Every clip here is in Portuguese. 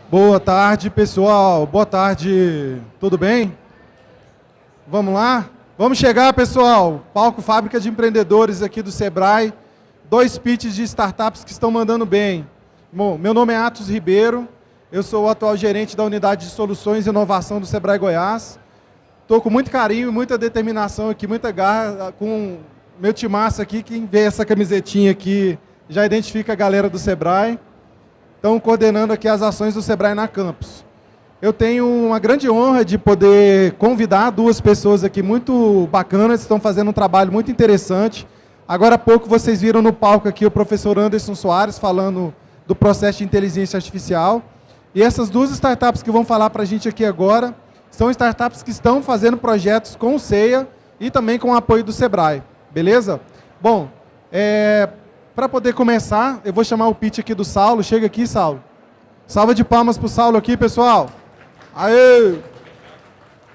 Boa tarde, pessoal. Boa tarde. Tudo bem? Vamos lá? Vamos chegar, pessoal. Palco Fábrica de Empreendedores aqui do Sebrae. 2 pitches de startups que estão mandando bem. Bom, meu nome é Atos Ribeiro. Eu sou o atual gerente da Unidade de Soluções e Inovação do Sebrae Goiás. Estou com muito carinho, muita determinação aqui, muita garra, com meu timaço aqui. Quem vê essa camisetinha aqui já identifica a galera do Sebrae. Estão coordenando aqui as ações do Sebrae na Campus. Eu tenho uma grande honra de poder convidar 2 pessoas aqui muito bacanas, estão fazendo um trabalho muito interessante. Agora há pouco vocês viram no palco aqui o professor Anderson Soares falando do processo de inteligência artificial. E essas 2 startups que vão falar para a gente aqui agora são startups que estão fazendo projetos com o CEA e também com o apoio do Sebrae. Beleza? Bom, para poder começar, eu vou chamar o pitch aqui do Saulo. Chega aqui, Saulo. Salva de palmas para o Saulo aqui, pessoal. Aê!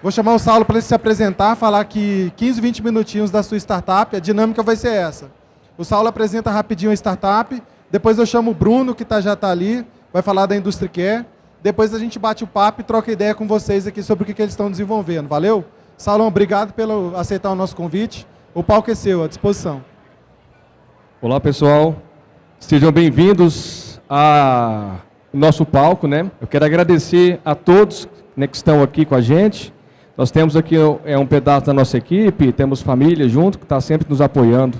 Vou chamar o Saulo para ele se apresentar, falar aqui 15, 20 minutinhos da sua startup. A dinâmica vai ser essa. O Saulo apresenta rapidinho a startup, depois eu chamo o Bruno, que já está ali, vai falar da Industry Care. Depois a gente bate o papo e troca ideia com vocês aqui sobre o que eles estão desenvolvendo. Valeu? Saulo, obrigado por aceitar o nosso convite. O palco é seu, à disposição. Olá, pessoal. Sejam bem-vindos ao nosso palco, né? Eu quero agradecer a todos, né, que estão aqui com a gente. Nós temos aqui um pedaço da nossa equipe, temos família junto, que está sempre nos apoiando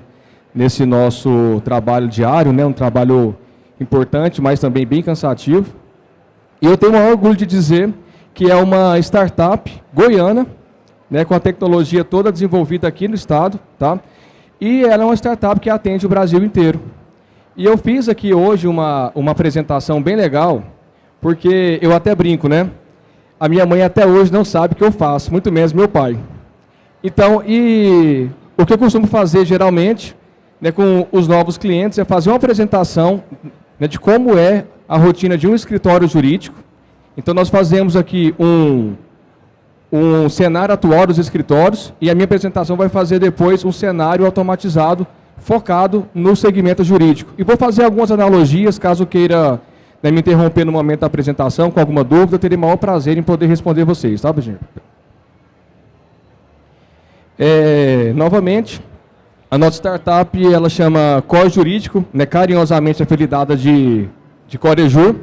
nesse nosso trabalho diário, né? Um trabalho importante, mas também bem cansativo. E eu tenho o maior orgulho de dizer que é uma startup goiana, né, com a tecnologia toda desenvolvida aqui no estado, tá? E ela é uma startup que atende o Brasil inteiro. E eu fiz aqui hoje uma apresentação bem legal, porque eu até brinco, né? A minha mãe até hoje não sabe o que eu faço, muito menos meu pai. Então, e o que eu costumo fazer geralmente, né, com os novos clientes é fazer uma apresentação, né, de como é a rotina de um escritório jurídico. Então, nós fazemos aqui um cenário atual dos escritórios e a minha apresentação vai fazer depois um cenário automatizado focado no segmento jurídico. E vou fazer algumas analogias, caso queira, né, me interromper no momento da apresentação com alguma dúvida, eu terei o maior prazer em poder responder vocês, tá, gente? Novamente, a nossa startup, ela chama Core Jurídico, né, carinhosamente apelidada de Corejur.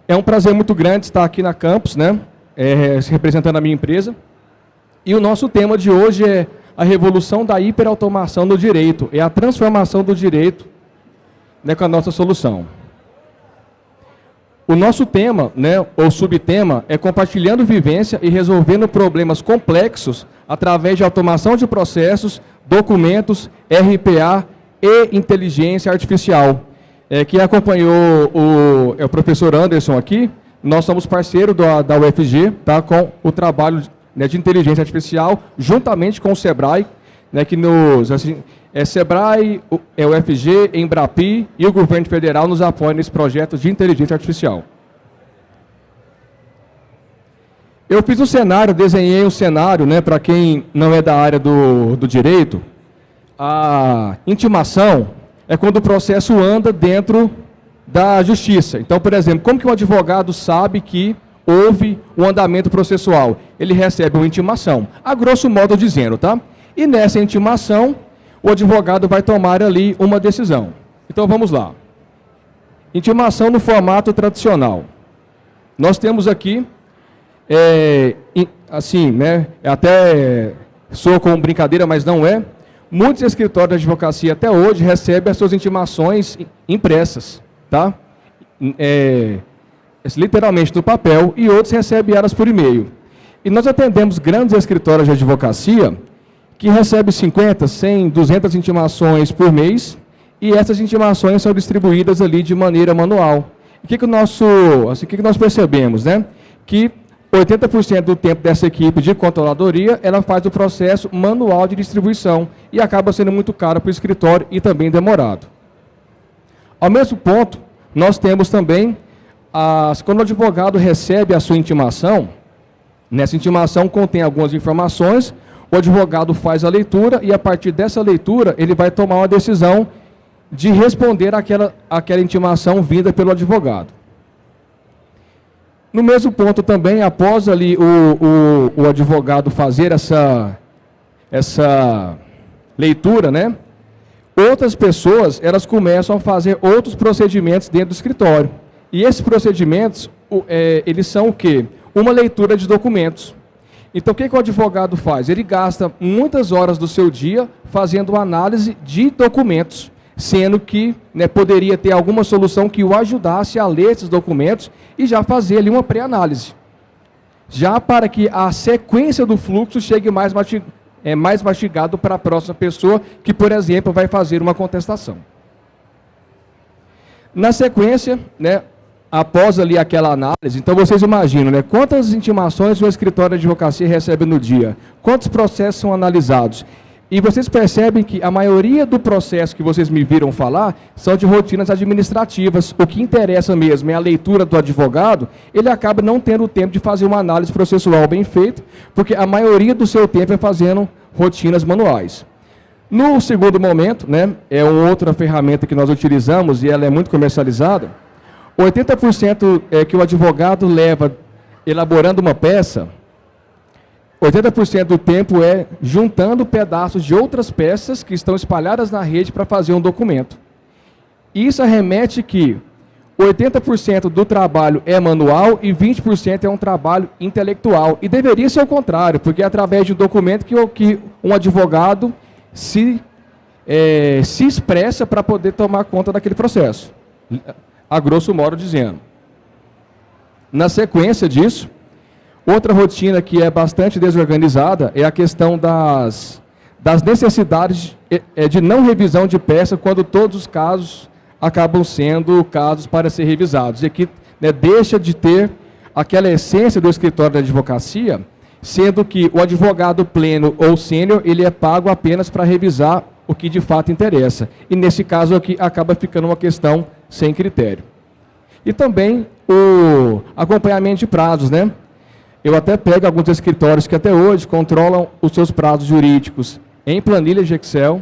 É um prazer muito grande estar aqui na Campus, né? Representando a minha empresa. E o nosso tema de hoje é a revolução da hiperautomação no direito, é a transformação do direito, né, com a nossa solução. O nosso tema, né, ou subtema, é compartilhando vivência e resolvendo problemas complexos através de automação de processos, documentos, RPA e inteligência artificial. Quem acompanhou o professor Anderson aqui, nós somos parceiros da UFG, tá, com o trabalho, né, de inteligência artificial, juntamente com o Sebrae, né, que Sebrae, UFG, Embrapi e o governo federal nos apoiam nesse projeto de inteligência artificial. Eu fiz um cenário, desenhei um cenário, né, para quem não é da área do direito. A intimação é quando o processo anda dentro da justiça. Então, por exemplo, como que um advogado sabe que houve um andamento processual? Ele recebe uma intimação, a grosso modo dizendo, tá? E nessa intimação, o advogado vai tomar ali uma decisão. Então, vamos lá. Intimação no formato tradicional. Nós temos aqui, assim, né, até sou com brincadeira, mas não é. Muitos escritórios de advocacia até hoje recebem as suas intimações impressas, tá? Literalmente no papel, e outros recebem elas por e-mail. E nós atendemos grandes escritórios de advocacia que recebem 50, 100, 200 intimações por mês, e essas intimações são distribuídas ali de maneira manual. E o que nós percebemos, né? Que 80% do tempo dessa equipe de controladoria, ela faz o processo manual de distribuição e acaba sendo muito caro para o escritório e também demorado. Ao mesmo ponto, nós temos também, quando o advogado recebe a sua intimação, nessa intimação contém algumas informações, o advogado faz a leitura e a partir dessa leitura ele vai tomar uma decisão de responder àquela intimação vinda pelo advogado. No mesmo ponto também, após ali o advogado fazer essa leitura, né? Outras pessoas, elas começam a fazer outros procedimentos dentro do escritório. E esses procedimentos, eles são o quê? Uma leitura de documentos. Então, o que o advogado faz? Ele gasta muitas horas do seu dia fazendo análise de documentos, sendo que, né, poderia ter alguma solução que o ajudasse a ler esses documentos e já fazer ali uma pré-análise. Já para que a sequência do fluxo chegue mais mastigado para a próxima pessoa que, por exemplo, vai fazer uma contestação. Na sequência, né, após ali aquela análise, então vocês imaginam, né, quantas intimações o escritório de advocacia recebe no dia, quantos processos são analisados. E vocês percebem que a maioria do processo que vocês me viram falar são de rotinas administrativas. O que interessa mesmo é a leitura do advogado, ele acaba não tendo tempo de fazer uma análise processual bem feita, porque a maioria do seu tempo é fazendo rotinas manuais. No segundo momento, né, é uma outra ferramenta que nós utilizamos e ela é muito comercializada. 80% que o advogado leva elaborando uma peça, 80% do tempo é juntando pedaços de outras peças que estão espalhadas na rede para fazer um documento. Isso arremete que 80% do trabalho é manual e 20% é um trabalho intelectual. E deveria ser o contrário, porque é através de um documento que um advogado se expressa para poder tomar conta daquele processo. A grosso modo dizendo. Na sequência disso, outra rotina que é bastante desorganizada é a questão das necessidades de não revisão de peça quando todos os casos acabam sendo casos para ser revisados. E aqui, né, deixa de ter aquela essência do escritório da advocacia, sendo que o advogado pleno ou sênior, ele é pago apenas para revisar o que de fato interessa. E nesse caso aqui acaba ficando uma questão sem critério. E também o acompanhamento de prazos, né? Eu até pego alguns escritórios que até hoje controlam os seus prazos jurídicos em planilhas de Excel,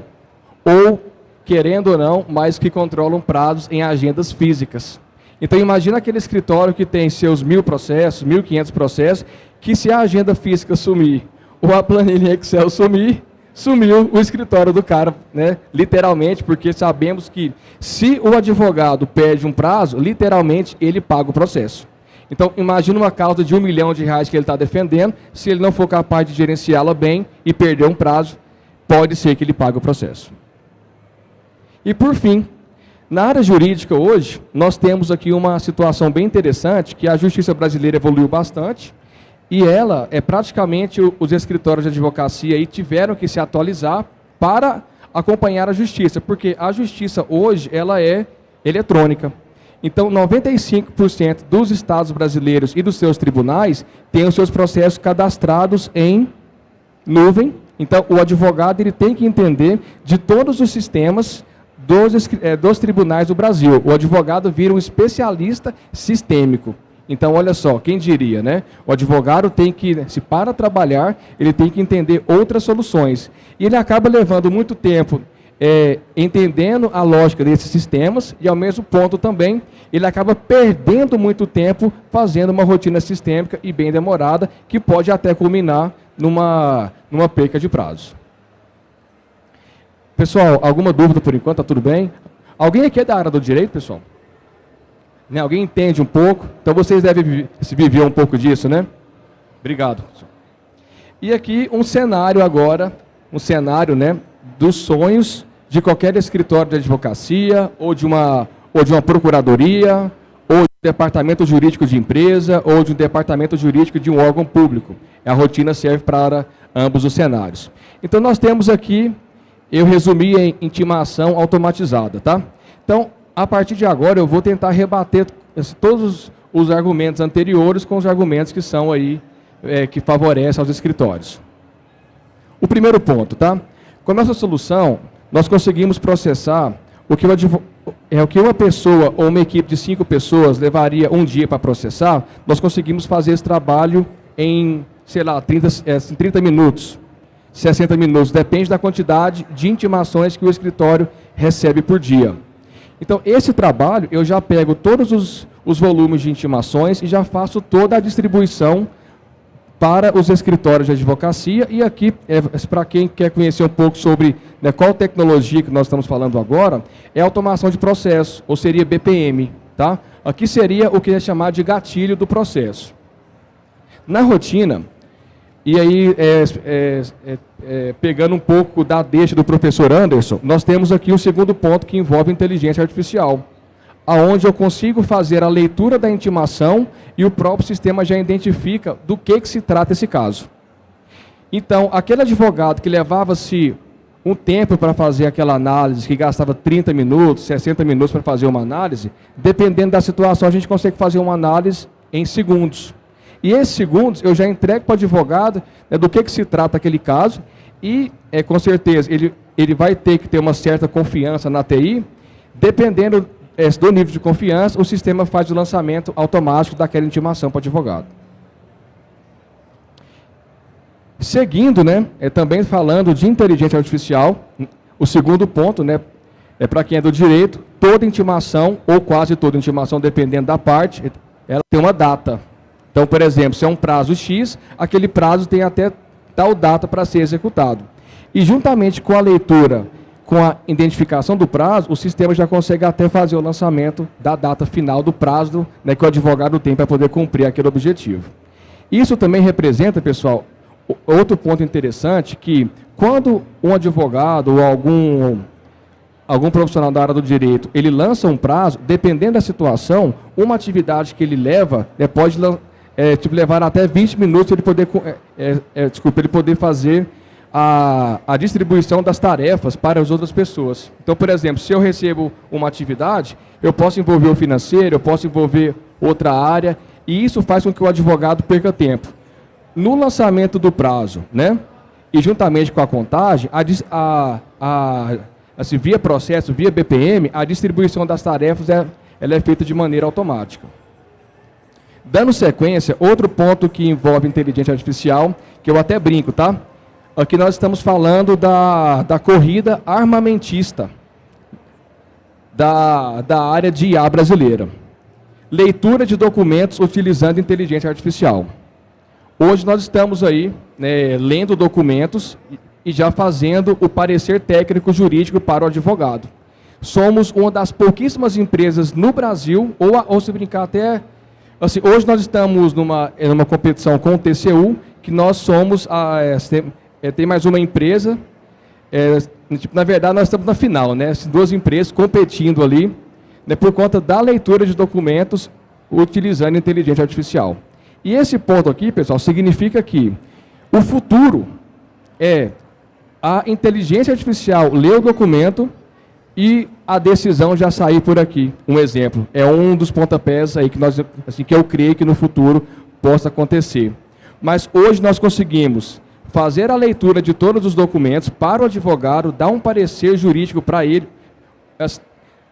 ou, querendo ou não, mas que controlam prazos em agendas físicas. Então, imagina aquele escritório que tem seus 1.000 processos, 1.500 processos, que se a agenda física sumir, ou a planilha em Excel sumir, sumiu o escritório do cara, né? Literalmente, porque sabemos que se o advogado perde um prazo, literalmente ele paga o processo. Então, imagina uma causa de R$1 milhão que ele está defendendo, se ele não for capaz de gerenciá-la bem e perder um prazo, pode ser que ele pague o processo. E, por fim, na área jurídica hoje, nós temos aqui uma situação bem interessante, que a justiça brasileira evoluiu bastante, e ela, praticamente, os escritórios de advocacia aí tiveram que se atualizar para acompanhar a justiça, porque a justiça hoje, ela é eletrônica. Então, 95% dos estados brasileiros e dos seus tribunais têm os seus processos cadastrados em nuvem. Então, o advogado ele tem que entender de todos os sistemas dos tribunais do Brasil. O advogado vira um especialista sistêmico. Então, olha só, quem diria, né? O advogado tem que, se para trabalhar, ele tem que entender outras soluções. E ele acaba levando muito tempo entendendo a lógica desses sistemas e, ao mesmo ponto também, ele acaba perdendo muito tempo fazendo uma rotina sistêmica e bem demorada, que pode até culminar numa perca de prazo. Pessoal, alguma dúvida por enquanto? Está tudo bem? Alguém aqui é da área do direito, pessoal? Né? Alguém entende um pouco? Então vocês devem se viver um pouco disso, né? Obrigado. E aqui um cenário agora, né, dos sonhos de qualquer escritório de advocacia, ou de uma procuradoria, ou de um departamento jurídico de empresa, ou de um departamento jurídico de um órgão público. A rotina serve para ambos os cenários. Então nós temos aqui, eu resumi em intimação automatizada, tá? Então, a partir de agora, eu vou tentar rebater todos os argumentos anteriores com os argumentos que são aí, que favorecem aos escritórios. O primeiro ponto, tá? Com a nossa solução, nós conseguimos processar o que uma pessoa ou uma equipe de 5 pessoas levaria um dia para processar, nós conseguimos fazer esse trabalho em, sei lá, 30 minutos, 60 minutos, depende da quantidade de intimações que o escritório recebe por dia. Então, esse trabalho, eu já pego todos os volumes de intimações e já faço toda a distribuição para os escritórios de advocacia. E aqui, para quem quer conhecer um pouco sobre, né, qual tecnologia que nós estamos falando agora, é automação de processo, ou seria BPM. Tá? Aqui seria o que é chamado de gatilho do processo. Na rotina, e aí pegando um pouco da deixa do professor Anderson, nós temos aqui o segundo ponto que envolve inteligência artificial, aonde eu consigo fazer a leitura da intimação e o próprio sistema já identifica do que se trata esse caso. Então, aquele advogado que levava-se um tempo para fazer aquela análise, que gastava 30 minutos, 60 minutos para fazer uma análise, dependendo da situação, a gente consegue fazer uma análise em segundos. E esses segundos eu já entrego para o advogado, né, do que se trata aquele caso, e com certeza ele vai ter que ter uma certa confiança na TI, dependendo do nível de confiança, o sistema faz o lançamento automático daquela intimação para o advogado. Seguindo, né, também falando de inteligência artificial, o segundo ponto, né, para quem é do direito, toda intimação, ou quase toda intimação, dependendo da parte, ela tem uma data. Então, por exemplo, se é um prazo X, aquele prazo tem até tal data para ser executado. E juntamente com a leitura, com a identificação do prazo, o sistema já consegue até fazer o lançamento da data final do prazo, né, que o advogado tem para poder cumprir aquele objetivo. Isso também representa, pessoal, outro ponto interessante, que quando um advogado ou algum profissional da área do direito, ele lança um prazo, dependendo da situação, uma atividade que ele leva, né, pode levar até 20 minutos ele poder, ele poder fazer a distribuição das tarefas para as outras pessoas. Então, por exemplo, se eu recebo uma atividade, eu posso envolver o financeiro, eu posso envolver outra área, e isso faz com que o advogado perca tempo. No lançamento do prazo, né, e juntamente com a contagem, assim, via processo, via BPM, a distribuição das tarefas ela é feita de maneira automática. Dando sequência, outro ponto que envolve inteligência artificial, que eu até brinco, tá? Aqui nós estamos falando da corrida armamentista da área de IA brasileira. Leitura de documentos utilizando inteligência artificial. Hoje nós estamos aí, né, lendo documentos e já fazendo o parecer técnico jurídico para o advogado. Somos uma das pouquíssimas empresas no Brasil, ou se brincar até... Assim, hoje nós estamos numa competição com o TCU, que nós somos, tem mais uma empresa, na verdade nós estamos na final, né, duas empresas competindo ali, né, por conta da leitura de documentos utilizando inteligência artificial. E esse ponto aqui, pessoal, significa que o futuro é a inteligência artificial ler o documento e a decisão já sair por aqui. Um exemplo, é um dos pontapés aí que eu creio que no futuro possa acontecer. Mas hoje nós conseguimos fazer a leitura de todos os documentos para o advogado, dar um parecer jurídico para ele.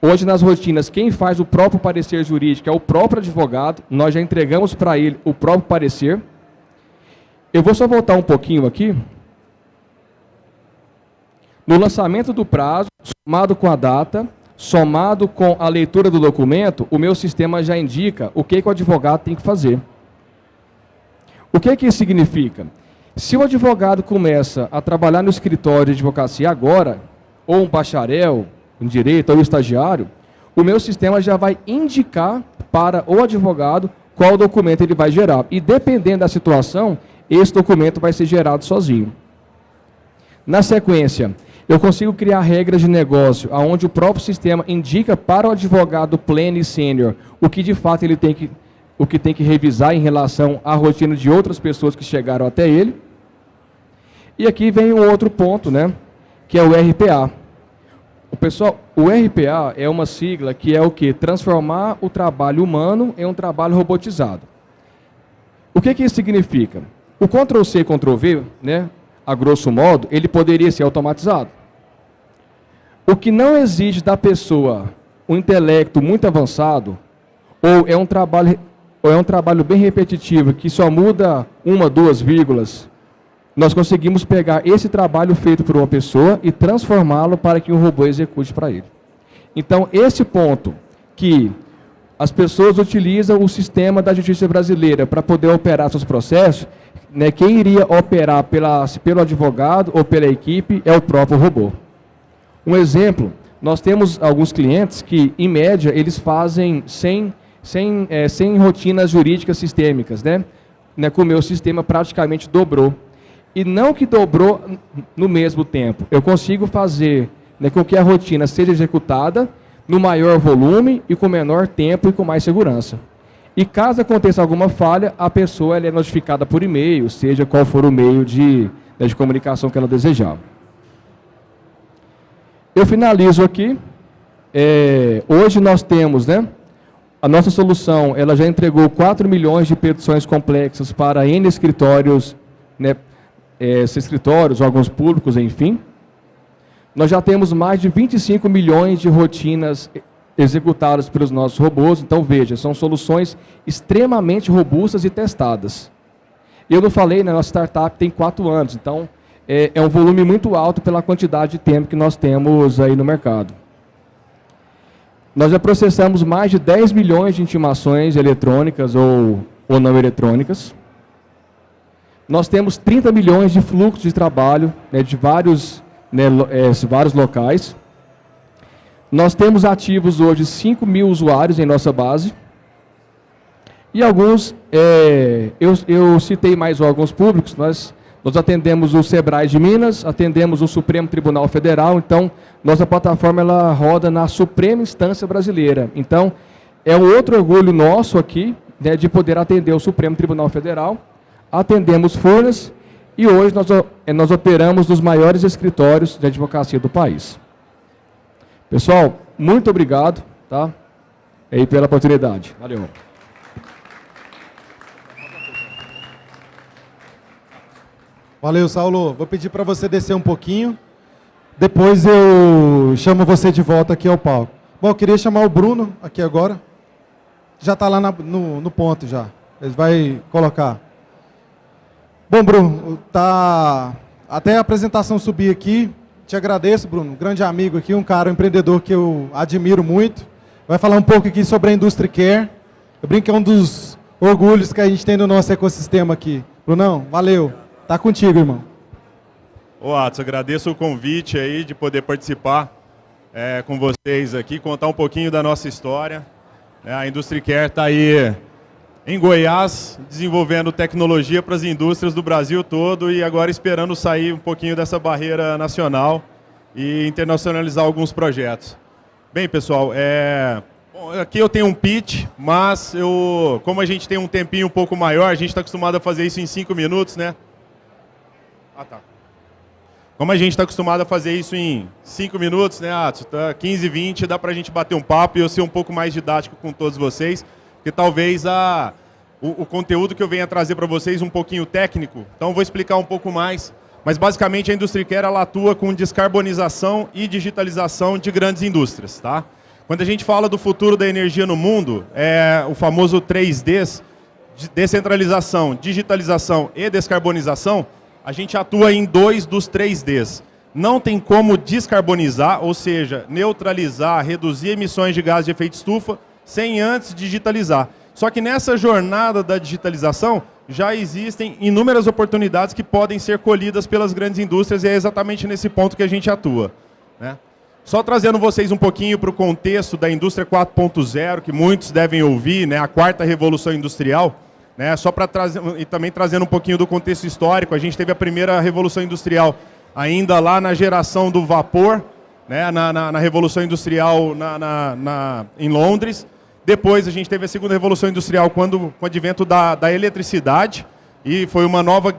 Hoje nas rotinas, quem faz o próprio parecer jurídico é o próprio advogado, nós já entregamos para ele o próprio parecer. Eu vou só voltar um pouquinho aqui. No lançamento do prazo, somado com a data, somado com a leitura do documento, o meu sistema já indica o que o advogado tem que fazer. O que isso significa? Se o advogado começa a trabalhar no escritório de advocacia agora, ou um bacharel em direito, ou um estagiário, o meu sistema já vai indicar para o advogado qual documento ele vai gerar. E dependendo da situação, esse documento vai ser gerado sozinho. Na sequência, eu consigo criar regras de negócio, onde o próprio sistema indica para o advogado pleno e sênior o que de fato ele tem que revisar em relação à rotina de outras pessoas que chegaram até ele. E aqui vem um outro ponto, né, que é o RPA. Pessoal, o RPA é uma sigla que é o quê? Transformar o trabalho humano em um trabalho robotizado. O que isso significa? O Ctrl+C e Ctrl+V, né, a grosso modo, ele poderia ser automatizado. O que não exige da pessoa um intelecto muito avançado, ou é um trabalho bem repetitivo, que só muda uma, duas vírgulas, nós conseguimos pegar esse trabalho feito por uma pessoa e transformá-lo para que um robô execute para ele. Então, esse ponto que as pessoas utilizam o sistema da justiça brasileira para poder operar seus processos, né? Quem iria operar pelo advogado ou pela equipe é o próprio robô. Um exemplo, nós temos alguns clientes que, em média, eles fazem 100 rotinas jurídicas sistêmicas, né? Com o meu sistema praticamente dobrou. E não que dobrou no mesmo tempo. Eu consigo fazer, né, com que a rotina seja executada no maior volume e com menor tempo e com mais segurança. E caso aconteça alguma falha, a pessoa ela é notificada por e-mail, seja qual for o meio de comunicação que ela desejar. Eu finalizo aqui. Hoje nós temos, né, a nossa solução, ela já entregou 4 milhões de petições complexas para N escritórios, né, escritórios, órgãos públicos, enfim. Nós já temos mais de 25 milhões de rotinas executadas pelos nossos robôs. Então, veja, são soluções extremamente robustas e testadas. Eu não falei, né, nossa startup tem 4 anos, então é um volume muito alto pela quantidade de tempo que nós temos aí no mercado. Nós já processamos mais de 10 milhões de intimações eletrônicas ou não eletrônicas. Nós temos 30 milhões de fluxos de trabalho, né, de vários locais. Nós temos ativos hoje 5 mil usuários em nossa base. E alguns, eu citei mais órgãos públicos, nós atendemos o Sebrae de Minas, atendemos o Supremo Tribunal Federal, então nossa plataforma ela roda na Suprema Instância Brasileira. Então, é um outro orgulho nosso aqui, né, de poder atender o Supremo Tribunal Federal, atendemos Furnas, e hoje nós operamos nos maiores escritórios de advocacia do país. Pessoal, muito obrigado, tá? Aí pela oportunidade. Valeu. Valeu, Saulo. Vou pedir para você descer um pouquinho. Depois eu chamo você de volta aqui ao palco. Bom, eu queria chamar o Bruno aqui agora. Já está lá no ponto já. Ele vai colocar. Bom, Bruno, até a apresentação subir aqui. Te agradeço, Bruno, grande amigo aqui, um cara, um empreendedor que eu admiro muito. Vai falar um pouco aqui sobre a Industry Care. Eu brinco que é um dos orgulhos que a gente tem no nosso ecossistema aqui. Brunão, valeu. Tá contigo, irmão. Ô, Atos, agradeço o convite aí de poder participar com vocês aqui, contar um pouquinho da nossa história. A Industry Care está aí em Goiás, desenvolvendo tecnologia para as indústrias do Brasil todo e agora esperando sair um pouquinho dessa barreira nacional e internacionalizar alguns projetos. Bem, pessoal, aqui eu tenho um pitch, mas como a gente tem um tempinho um pouco maior, a gente está acostumado a fazer isso em 5 minutos, né? Como a gente está acostumado a fazer isso em 5 minutos, né, Atos? 15, 20, dá para a gente bater um papo e eu ser um pouco mais didático com todos vocês, porque talvez o conteúdo que eu venha trazer para vocês um pouquinho técnico, então eu vou explicar um pouco mais. Mas basicamente a Industry Care ela atua com descarbonização e digitalização de grandes indústrias, tá? Quando a gente fala do futuro da energia no mundo, o famoso 3Ds, descentralização, digitalização e descarbonização, a gente atua em 2 dos 3Ds. Não tem como descarbonizar, ou seja, neutralizar, reduzir emissões de gás de efeito estufa, sem antes digitalizar. Só que nessa jornada da digitalização, já existem inúmeras oportunidades que podem ser colhidas pelas grandes indústrias e é exatamente nesse ponto que a gente atua, né? Só trazendo vocês um pouquinho para o contexto da indústria 4.0, que muitos devem ouvir, né, a 4ª revolução industrial, né, só para trazer, e também trazendo um pouquinho do contexto histórico, a gente teve a primeira revolução industrial ainda lá na geração do vapor, né, na revolução industrial em Londres. Depois a gente teve a segunda revolução industrial com o advento da eletricidade e foi uma nova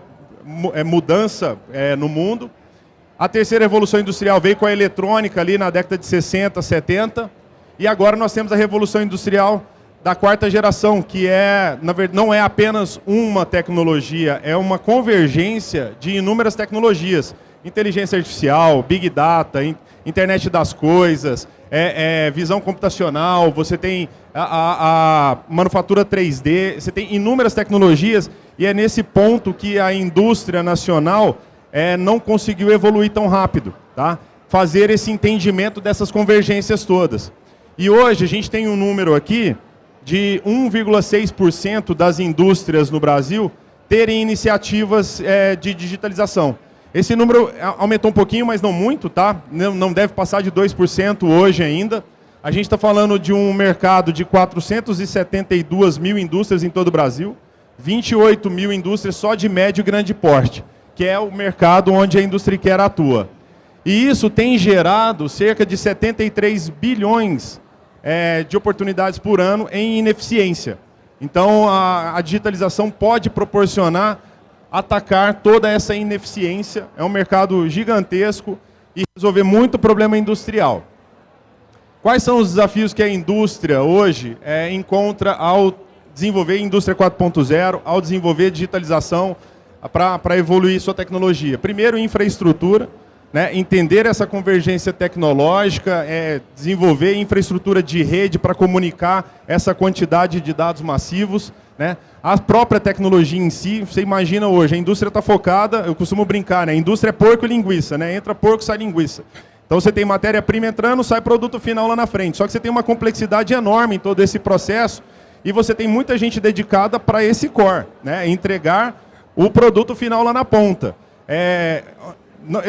mudança no mundo. A terceira revolução industrial veio com a eletrônica ali na década de 60, 70 e agora nós temos a revolução industrial da 4ª geração, que na verdade, não é apenas uma tecnologia, é uma convergência de inúmeras tecnologias. Inteligência artificial, Big Data, Internet das Coisas, visão computacional, você tem a manufatura 3D, você tem inúmeras tecnologias e é nesse ponto que a indústria nacional não conseguiu evoluir tão rápido, tá? Fazer esse entendimento dessas convergências todas. E hoje a gente tem um número aqui de 1,6% das indústrias no Brasil terem iniciativas de digitalização. Esse número aumentou um pouquinho, mas não muito, tá? Não deve passar de 2% hoje ainda. A gente está falando de um mercado de 472 mil indústrias em todo o Brasil, 28 mil indústrias só de médio e grande porte, que é o mercado onde a IndustryCare atua. E isso tem gerado cerca de 73 bilhões de oportunidades por ano em ineficiência. Então, a digitalização pode proporcionar, atacar toda essa ineficiência. É um mercado gigantesco e resolver muito problema industrial. Quais são os desafios que a indústria hoje encontra ao desenvolver a indústria 4.0, ao desenvolver digitalização para evoluir sua tecnologia? Primeiro, infraestrutura, né? Entender essa convergência tecnológica, desenvolver infraestrutura de rede para comunicar essa quantidade de dados massivos, né? A própria tecnologia em si, você imagina hoje, a indústria está focada, eu costumo brincar, né? A indústria é porco e linguiça, né? Entra porco, sai linguiça. Então você tem matéria-prima entrando, sai produto final lá na frente. Só que você tem uma complexidade enorme em todo esse processo e você tem muita gente dedicada para esse core, né? Entregar o produto final lá na ponta.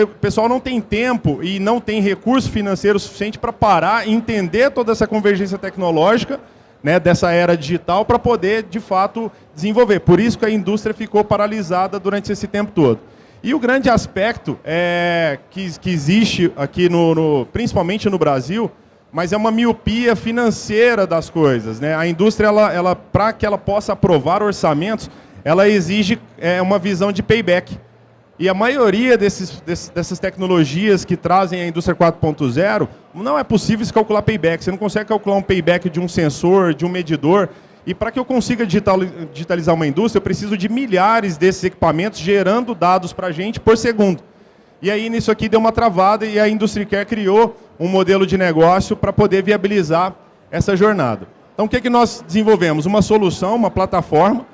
O pessoal não tem tempo e não tem recurso financeiro suficiente para parar e entender toda essa convergência tecnológica, né, dessa era digital para poder, de fato, desenvolver. Por isso que a indústria ficou paralisada durante esse tempo todo. E o grande aspecto que existe aqui, principalmente no Brasil, mas é uma miopia financeira das coisas, né? A indústria, para que ela possa aprovar orçamentos, ela exige uma visão de payback. E a maioria dessas tecnologias que trazem a indústria 4.0, não é possível se calcular payback. Você não consegue calcular um payback de um sensor, de um medidor. E para que eu consiga digitalizar uma indústria, eu preciso de milhares desses equipamentos gerando dados para a gente por segundo. E aí, nisso aqui, deu uma travada e a IndustryCare criou um modelo de negócio para poder viabilizar essa jornada. Então, o que nós desenvolvemos? Uma solução, uma plataforma,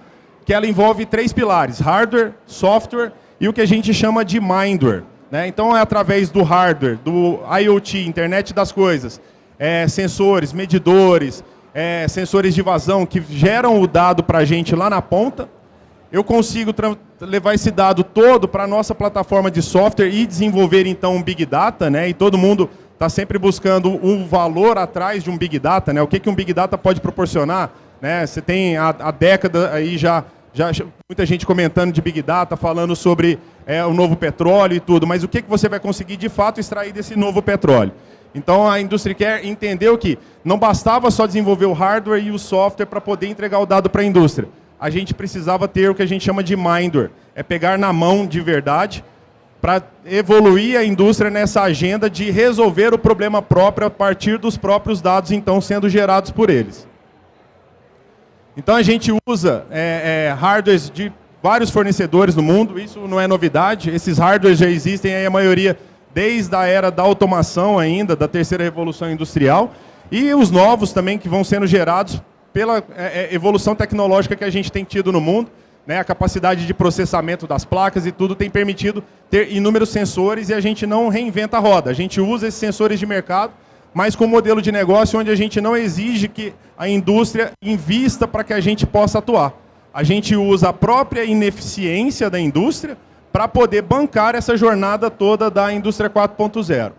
que ela envolve 3 pilares: hardware, software e o que a gente chama de mindware, né? Então, é através do hardware, do IoT, Internet das Coisas, sensores, medidores, sensores de vazão que geram o dado para a gente lá na ponta. Eu consigo levar esse dado todo para a nossa plataforma de software e desenvolver, então, um Big Data, né? E todo mundo está sempre buscando um valor atrás de um Big Data, né? O que um Big Data pode proporcionar, né? Você tem a década aí já muita gente comentando de Big Data, falando sobre o novo petróleo e tudo, mas o que você vai conseguir, de fato, extrair desse novo petróleo? Então, a IndustryCare entendeu que não bastava só desenvolver o hardware e o software para poder entregar o dado para a indústria. A gente precisava ter o que a gente chama de mindware, pegar na mão de verdade para evoluir a indústria nessa agenda de resolver o problema próprio a partir dos próprios dados, então, sendo gerados por eles. Então, a gente usa hardwares de vários fornecedores no mundo, isso não é novidade, esses hardwares já existem aí, a maioria desde a era da automação ainda, da terceira revolução industrial, e os novos também que vão sendo gerados pela evolução tecnológica que a gente tem tido no mundo, né? A capacidade de processamento das placas e tudo tem permitido ter inúmeros sensores e a gente não reinventa a roda. A gente usa esses sensores de mercado, mas com um modelo de negócio onde a gente não exige que a indústria invista para que a gente possa atuar. A gente usa a própria ineficiência da indústria para poder bancar essa jornada toda da indústria 4.0.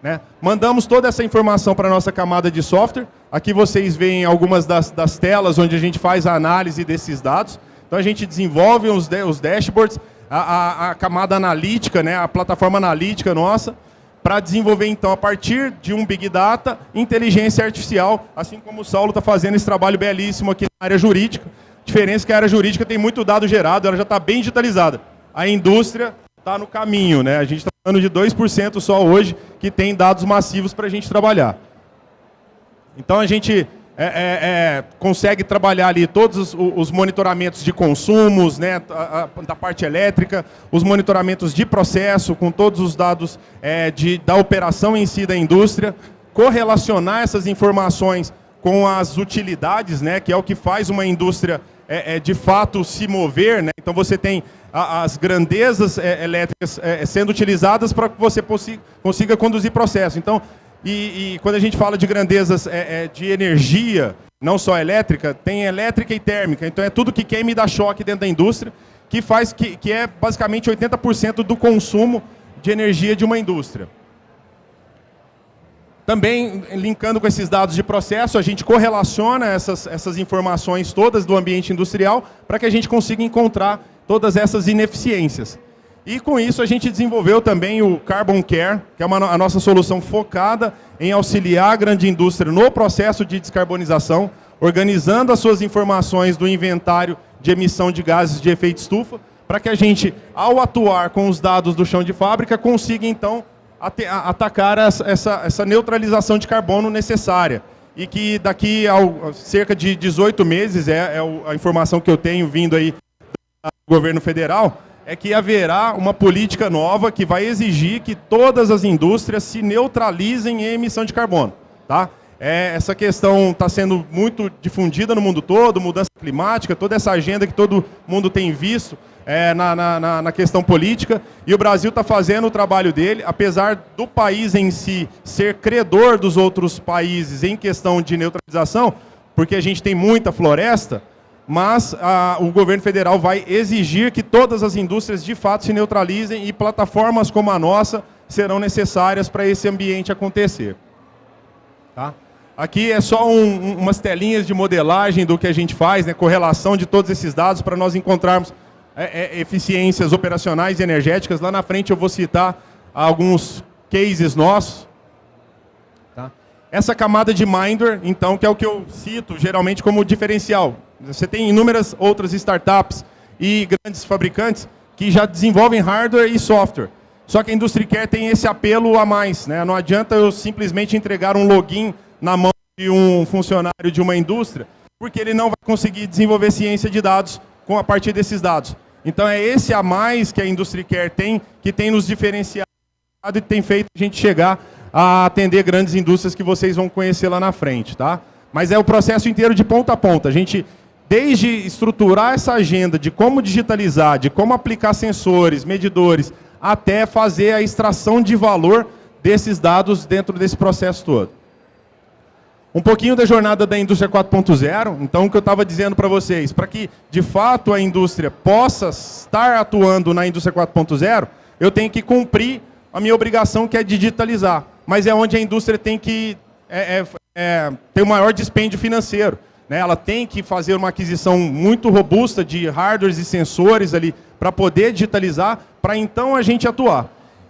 Né? Mandamos toda essa informação para a nossa camada de software. Aqui vocês veem algumas das telas onde a gente faz a análise desses dados. Então a gente desenvolve os dashboards, a camada analítica, né? A plataforma analítica nossa, para desenvolver então, a partir de um Big Data, inteligência artificial, assim como o Saulo está fazendo esse trabalho belíssimo aqui na área jurídica. A diferença é que a área jurídica tem muito dado gerado, ela já está bem digitalizada. A indústria está no caminho, né? A gente está falando de 2% só hoje que tem dados massivos para a gente trabalhar. Então a gente consegue trabalhar ali todos os monitoramentos de consumos, né, da parte elétrica, os monitoramentos de processo, com todos os dados da operação em si da indústria, correlacionar essas informações com as utilidades, né, que é o que faz uma indústria de fato se mover, né? Então você tem as grandezas elétricas sendo utilizadas para que você consiga conduzir processo. Então, e quando a gente fala de grandezas de energia, não só elétrica, tem elétrica e térmica. Então é tudo que queima e dá choque dentro da indústria, que é basicamente 80% do consumo de energia de uma indústria. Também, linkando com esses dados de processo, a gente correlaciona essas informações todas do ambiente industrial para que a gente consiga encontrar todas essas ineficiências. E com isso a gente desenvolveu também o Carbon Care, que é a nossa solução focada em auxiliar a grande indústria no processo de descarbonização, organizando as suas informações do inventário de emissão de gases de efeito estufa, para que a gente, ao atuar com os dados do chão de fábrica, consiga então atacar essa neutralização de carbono necessária. E que daqui a cerca de 18 meses, a informação que eu tenho vindo aí do governo federal, é que haverá uma política nova que vai exigir que todas as indústrias se neutralizem em emissão de carbono. Tá? Essa questão está sendo muito difundida no mundo todo, mudança climática, toda essa agenda que todo mundo tem visto na questão política, e o Brasil está fazendo o trabalho dele, apesar do país em si ser credor dos outros países em questão de neutralização, porque a gente tem muita floresta, mas o governo federal vai exigir que todas as indústrias de fato se neutralizem e plataformas como a nossa serão necessárias para esse ambiente acontecer. Tá? Aqui é só umas telinhas de modelagem do que a gente faz, né, correlação de todos esses dados para nós encontrarmos eficiências operacionais e energéticas. Lá na frente eu vou citar alguns cases nossos. Tá? Essa camada de Minder, então, que é o que eu cito geralmente como diferencial. Você tem inúmeras outras startups e grandes fabricantes que já desenvolvem hardware e software. Só que a Industry Care tem esse apelo a mais, né? Não adianta eu simplesmente entregar um login na mão de um funcionário de uma indústria, porque ele não vai conseguir desenvolver ciência de dados a partir desses dados. Então é esse a mais que a Industry Care tem, que tem nos diferenciado e tem feito a gente chegar a atender grandes indústrias que vocês vão conhecer lá na frente. Tá? Mas é o processo inteiro de ponta a ponta. A gente, desde estruturar essa agenda de como digitalizar, de como aplicar sensores, medidores, até fazer a extração de valor desses dados dentro desse processo todo. Um pouquinho da jornada da indústria 4.0, então o que eu estava dizendo para vocês, para que de fato a indústria possa estar atuando na indústria 4.0, eu tenho que cumprir a minha obrigação, que é digitalizar. Mas é onde a indústria tem que ter o maior dispêndio financeiro. Né? Ela tem que fazer uma aquisição muito robusta de hardwares e sensores ali para poder digitalizar, para então a gente atuar.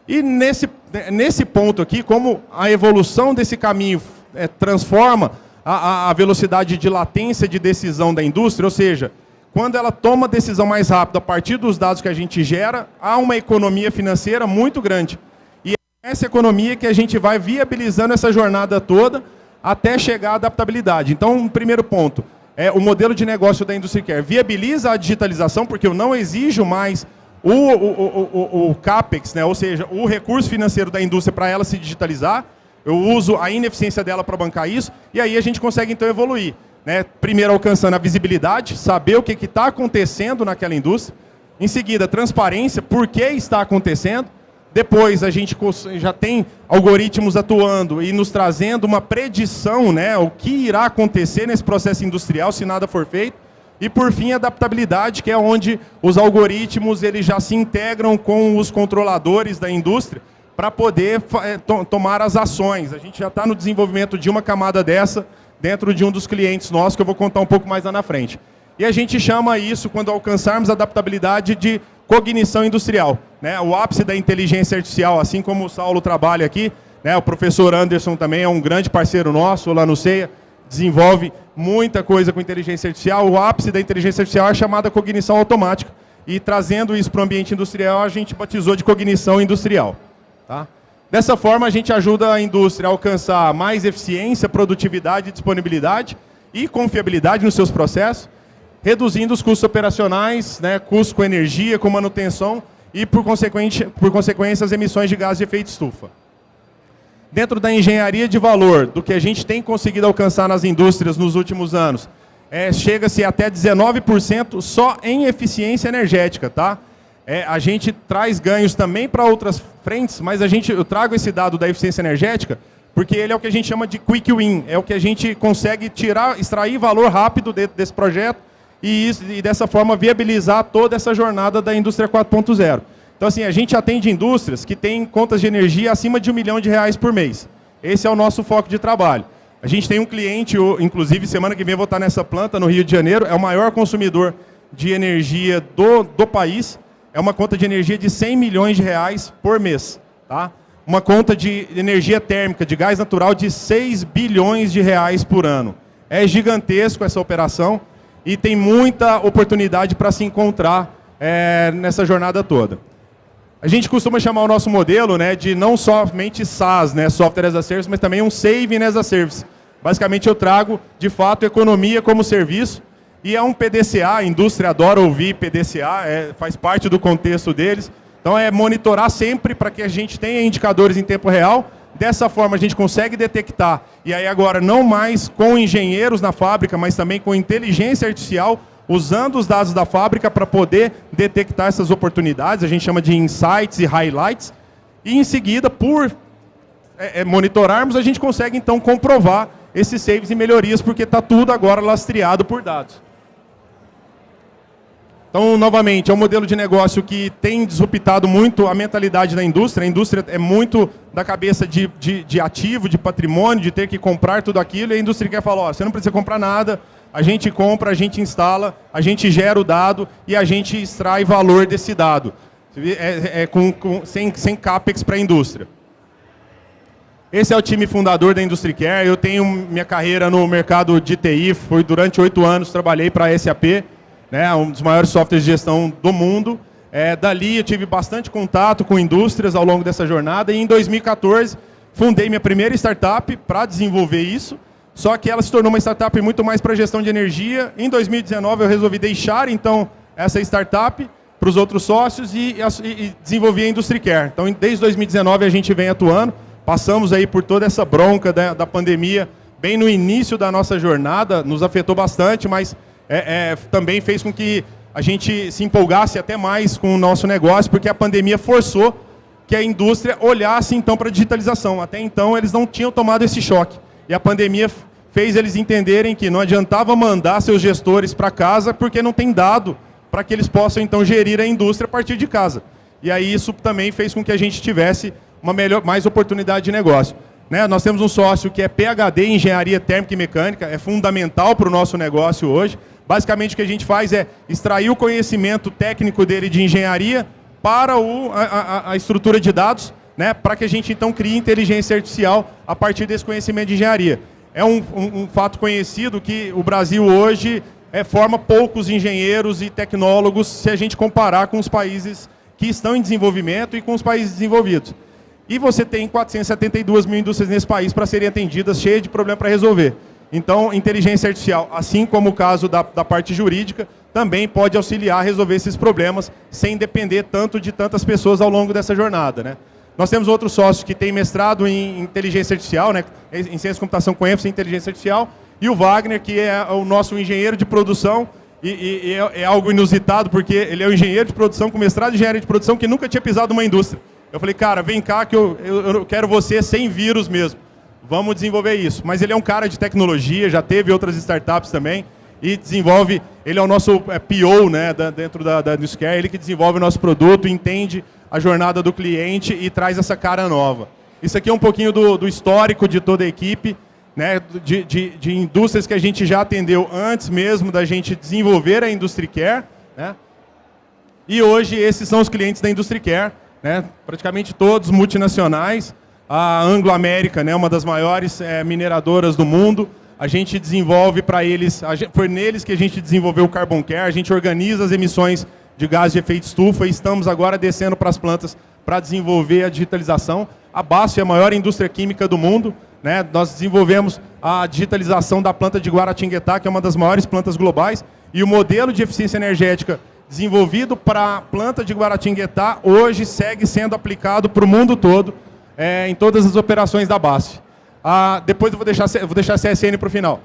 E nesse ponto aqui, como a evolução desse caminho transforma a velocidade de latência de decisão da indústria, ou seja, quando ela toma decisão mais rápido a partir dos dados que a gente gera, há uma economia financeira muito grande. E é essa economia que a gente vai viabilizando essa jornada toda até chegar à adaptabilidade. Então, um primeiro ponto, o modelo de negócio da Industry Care viabiliza a digitalização, porque eu não exijo mais o CAPEX, né? Ou seja, o recurso financeiro da indústria para ela se digitalizar. Eu uso a ineficiência dela para bancar isso, e aí a gente consegue então evoluir. Né? Primeiro alcançando a visibilidade, saber o que está acontecendo naquela indústria. Em seguida, transparência, por que está acontecendo. Depois a gente já tem algoritmos atuando e nos trazendo uma predição, né, o que irá acontecer nesse processo industrial se nada for feito. E por fim, a adaptabilidade, que é onde os algoritmos eles já se integram com os controladores da indústria para poder tomar as ações. A gente já está no desenvolvimento de uma camada dessa dentro de um dos clientes nossos, que eu vou contar um pouco mais lá na frente. E a gente chama isso, quando alcançarmos a adaptabilidade, de cognição industrial. Né? O ápice da inteligência artificial, assim como o Saulo trabalha aqui, né? O professor Anderson também é um grande parceiro nosso lá no CEA, desenvolve muita coisa com inteligência artificial. O ápice da inteligência artificial é a chamada cognição automática. E trazendo isso para o ambiente industrial, a gente batizou de cognição industrial. Tá? Dessa forma, a gente ajuda a indústria a alcançar mais eficiência, produtividade, disponibilidade e confiabilidade nos seus processos, reduzindo os custos operacionais, né, custos com energia, com manutenção e, por consequência, as emissões de gases de efeito estufa. Dentro da engenharia de valor, do que a gente tem conseguido alcançar nas indústrias nos últimos anos, chega-se até 19% só em eficiência energética. Tá? A gente traz ganhos também para outras frentes, mas eu trago esse dado da eficiência energética porque ele é o que a gente chama de quick win, é o que a gente consegue extrair valor rápido desse projeto e dessa forma viabilizar toda essa jornada da indústria 4.0. Então, assim, a gente atende indústrias que têm contas de energia acima de R$1 milhão por mês. Esse é o nosso foco de trabalho. A gente tem um cliente, inclusive, semana que vem eu vou estar nessa planta no Rio de Janeiro, é o maior consumidor de energia do país, é uma conta de energia de R$100 milhões por mês. Tá? Uma conta de energia térmica, de gás natural, de R$6 bilhões por ano. É gigantesco essa operação e tem muita oportunidade para se encontrar nessa jornada toda. A gente costuma chamar o nosso modelo, né, de não somente SaaS, né, Software as a Service, mas também um Saving as a Service. Basicamente eu trago, de fato, economia como serviço e é um PDCA, a indústria adora ouvir PDCA, faz parte do contexto deles. Então é monitorar sempre para que a gente tenha indicadores em tempo real. Dessa forma a gente consegue detectar, e aí agora não mais com engenheiros na fábrica, mas também com inteligência artificial, usando os dados da fábrica para poder detectar essas oportunidades, a gente chama de insights e highlights, e em seguida, por monitorarmos, a gente consegue então comprovar esses saves e melhorias, porque está tudo agora lastreado por dados. Então, novamente, é um modelo de negócio que tem disruptado muito a mentalidade da indústria. A indústria é muito da cabeça de ativo, de patrimônio, de ter que comprar tudo aquilo, e a indústria quer falar, ó, você não precisa comprar nada, a gente compra, a gente instala, a gente gera o dado e a gente extrai valor desse dado, sem CAPEX para a indústria. Esse é o time fundador da IndustryCare. Eu tenho minha carreira no mercado de TI, foi durante 8 anos, trabalhei para a SAP, né, um dos maiores softwares de gestão do mundo. Dali eu tive bastante contato com indústrias ao longo dessa jornada e em 2014 fundei minha primeira startup para desenvolver isso. Só que ela se tornou uma startup muito mais para gestão de energia. Em 2019 eu resolvi deixar então essa startup para os outros sócios e desenvolvi a IndustryCare. Então desde 2019 a gente vem atuando, passamos aí por toda essa bronca da pandemia, bem no início da nossa jornada, nos afetou bastante, mas também fez com que a gente se empolgasse até mais com o nosso negócio, porque a pandemia forçou que a indústria olhasse então para a digitalização. Até então eles não tinham tomado esse choque. E a pandemia fez eles entenderem que não adiantava mandar seus gestores para casa, porque não tem dado para que eles possam, então, gerir a indústria a partir de casa. E aí isso também fez com que a gente tivesse mais oportunidade de negócio. Né? Nós temos um sócio que é PhD em Engenharia Térmica e Mecânica, é fundamental para o nosso negócio hoje. Basicamente o que a gente faz é extrair o conhecimento técnico dele de engenharia para a estrutura de dados, né, para que a gente então crie inteligência artificial a partir desse conhecimento de engenharia. É um fato conhecido que o Brasil hoje forma poucos engenheiros e tecnólogos se a gente comparar com os países que estão em desenvolvimento e com os países desenvolvidos. E você tem 472 mil indústrias nesse país para serem atendidas, cheia de problema para resolver. Então, inteligência artificial, assim como o caso da parte jurídica, também pode auxiliar a resolver esses problemas sem depender tanto de tantas pessoas ao longo dessa jornada, né? Nós temos outro sócio que tem mestrado em inteligência artificial, né, em ciência de computação com ênfase em inteligência artificial, e o Wagner, que é o nosso engenheiro de produção, e é algo inusitado, porque ele é um engenheiro de produção com mestrado em engenharia de produção que nunca tinha pisado numa indústria. Eu falei, cara, vem cá que eu quero você sem vírus mesmo. Vamos desenvolver isso. Mas ele é um cara de tecnologia, já teve outras startups também, e desenvolve, ele é o nosso PO, né, dentro da IndustryCare, ele que desenvolve o nosso produto, entende a jornada do cliente e traz essa cara nova. Isso aqui é um pouquinho do histórico de toda a equipe, né, de indústrias que a gente já atendeu antes mesmo da gente desenvolver a IndustryCare, né? E hoje esses são os clientes da IndustryCare, né, praticamente todos multinacionais. A Anglo América, né, uma das maiores mineradoras do mundo, a gente desenvolve para eles, foi neles que a gente desenvolveu o Carbon Care, a gente organiza as emissões de gás de efeito estufa e estamos agora descendo para as plantas para desenvolver a digitalização. A BASF é a maior indústria química do mundo, né? Nós desenvolvemos a digitalização da planta de Guaratinguetá, que é uma das maiores plantas globais, e o modelo de eficiência energética desenvolvido para a planta de Guaratinguetá hoje segue sendo aplicado para o mundo todo, em todas as operações da BASF. Depois eu vou deixar a CSN para o final.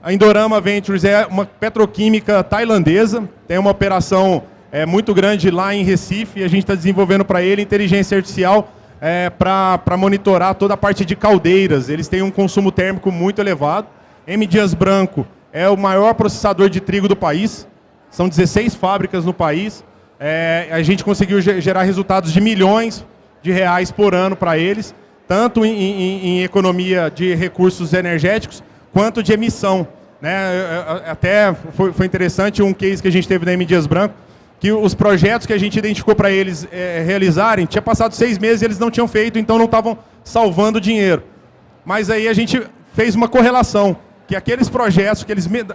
A Indorama Ventures é uma petroquímica tailandesa, tem uma operação muito grande lá em Recife, e a gente está desenvolvendo para ele inteligência artificial para monitorar toda a parte de caldeiras. Eles têm um consumo térmico muito elevado. M. Dias Branco é o maior processador de trigo do país. São 16 fábricas no país. A gente conseguiu gerar resultados de milhões de reais por ano para eles, tanto em economia de recursos energéticos, quanto de emissão. Né? Até foi interessante um case que a gente teve na M. Dias Branco, que os projetos que a gente identificou para eles realizarem, tinha passado 6 meses e eles não tinham feito, então não estavam salvando dinheiro. Mas aí a gente fez uma correlação, que aqueles projetos,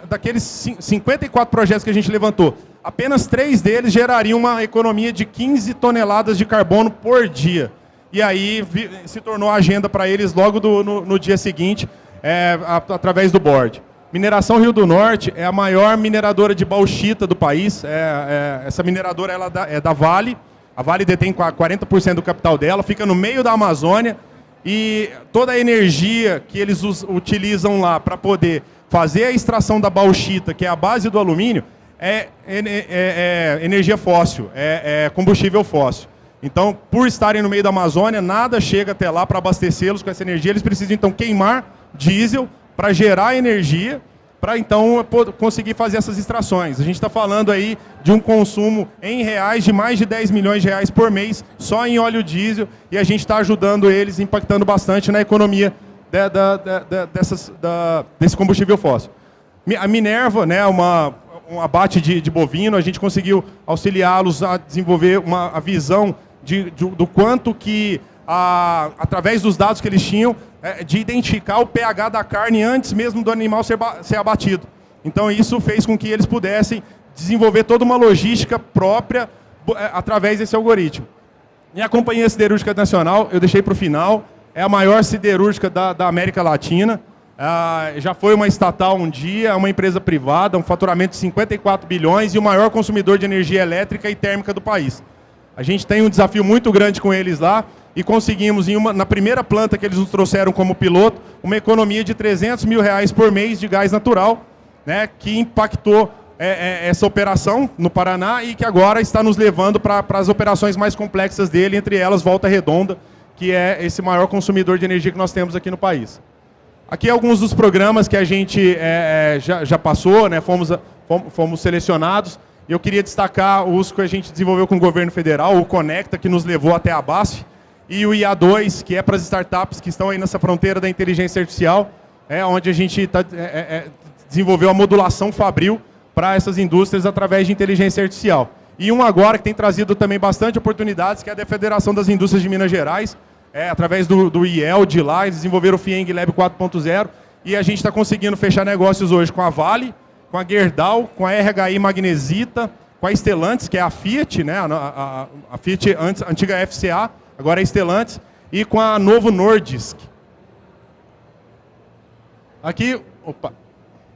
daqueles 54 projetos que a gente levantou, apenas 3 deles gerariam uma economia de 15 toneladas de carbono por dia. E aí se tornou a agenda para eles logo no dia seguinte, através do board. Mineração Rio do Norte é a maior mineradora de bauxita do país. Essa mineradora é da Vale. A Vale detém 40% do capital dela, fica no meio da Amazônia. E toda a energia que eles utilizam lá para poder fazer a extração da bauxita, que é a base do alumínio, é energia fóssil, é combustível fóssil. Então, por estarem no meio da Amazônia, nada chega até lá para abastecê-los com essa energia. Eles precisam, então, queimar diesel para gerar energia, para então conseguir fazer essas extrações. A gente está falando aí de um consumo em reais de mais de 10 milhões de reais por mês, só em óleo diesel, e a gente está ajudando eles, impactando bastante na economia desse combustível fóssil. A Minerva, né, um abate de bovino, a gente conseguiu auxiliá-los a desenvolver a visão do quanto que, através dos dados que eles tinham, de identificar o pH da carne antes mesmo do animal ser abatido. Então isso fez com que eles pudessem desenvolver toda uma logística própria através desse algoritmo. E a Companhia Siderúrgica Nacional, eu deixei para o final, é a maior siderúrgica da América Latina. Já foi uma estatal um dia, uma empresa privada, um faturamento de 54 bilhões e o maior consumidor de energia elétrica e térmica do país. A gente tem um desafio muito grande com eles lá e conseguimos, na primeira planta que eles nos trouxeram como piloto, uma economia de 300 mil reais por mês de gás natural, né, que impactou essa operação no Paraná e que agora está nos levando para as operações mais complexas dele, entre elas Volta Redonda, que é esse maior consumidor de energia que nós temos aqui no país. Aqui alguns dos programas que a gente já passou, né, fomos selecionados. Eu queria destacar os que a gente desenvolveu com o governo federal, o Conecta, que nos levou até a BASF, e o IA2, que é para as startups que estão aí nessa fronteira da inteligência artificial, onde a gente desenvolveu a modulação Fabril para essas indústrias através de inteligência artificial. E um agora que tem trazido também bastante oportunidades, que é a da Federação das Indústrias de Minas Gerais, através do IEL de lá, eles desenvolveram o FIENG Lab 4.0, e a gente está conseguindo fechar negócios hoje com a Vale, com a Gerdau, com a RHI Magnesita, com a Stellantis, que é a Fiat, né? A Fiat, antiga FCA, agora é Stellantis, e com a Novo Nordisk. Aqui,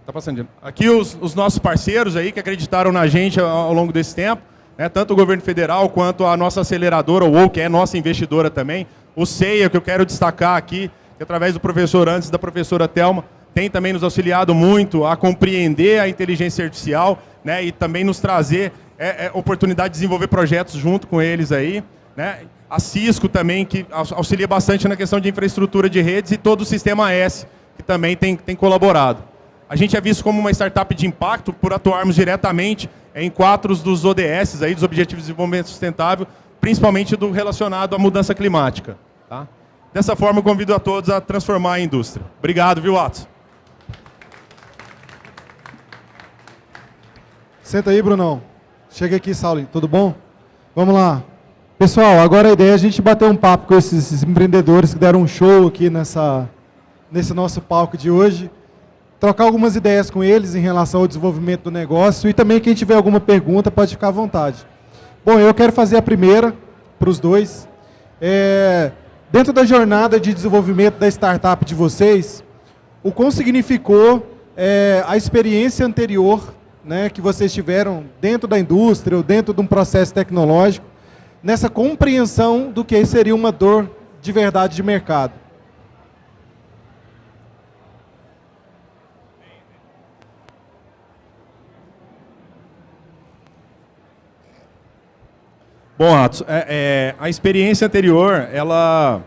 tá passando. Aqui os nossos parceiros aí que acreditaram na gente ao longo desse tempo, né? Tanto o governo federal quanto a nossa aceleradora, o UOL, que é nossa investidora também, o CEIA, que eu quero destacar aqui, que através do professor Antes e da professora Thelma, tem também nos auxiliado muito a compreender a inteligência artificial, né, e também nos trazer oportunidade de desenvolver projetos junto com eles aí, né. A Cisco também, que auxilia bastante na questão de infraestrutura de redes, e todo o Sistema S, que também tem colaborado. A gente é visto como uma startup de impacto por atuarmos diretamente em 4 dos ODS, aí, dos Objetivos de Desenvolvimento Sustentável, principalmente do relacionado à mudança climática. Tá? Dessa forma, eu convido a todos a transformar a indústria. Obrigado, viu, Atos? Senta aí, Brunão. Chega aqui, Saulinho. Tudo bom? Vamos lá. Pessoal, agora a ideia é a gente bater um papo com esses empreendedores que deram um show aqui nesse nosso palco de hoje. Trocar algumas ideias com eles em relação ao desenvolvimento do negócio. E também, quem tiver alguma pergunta, pode ficar à vontade. Bom, eu quero fazer a primeira para os dois. Dentro da jornada de desenvolvimento da startup de vocês, o quão significou a experiência anterior, né, que vocês tiveram dentro da indústria ou dentro de um processo tecnológico, nessa compreensão do que seria uma dor de verdade de mercado? Bom, Atos, a experiência anterior, ela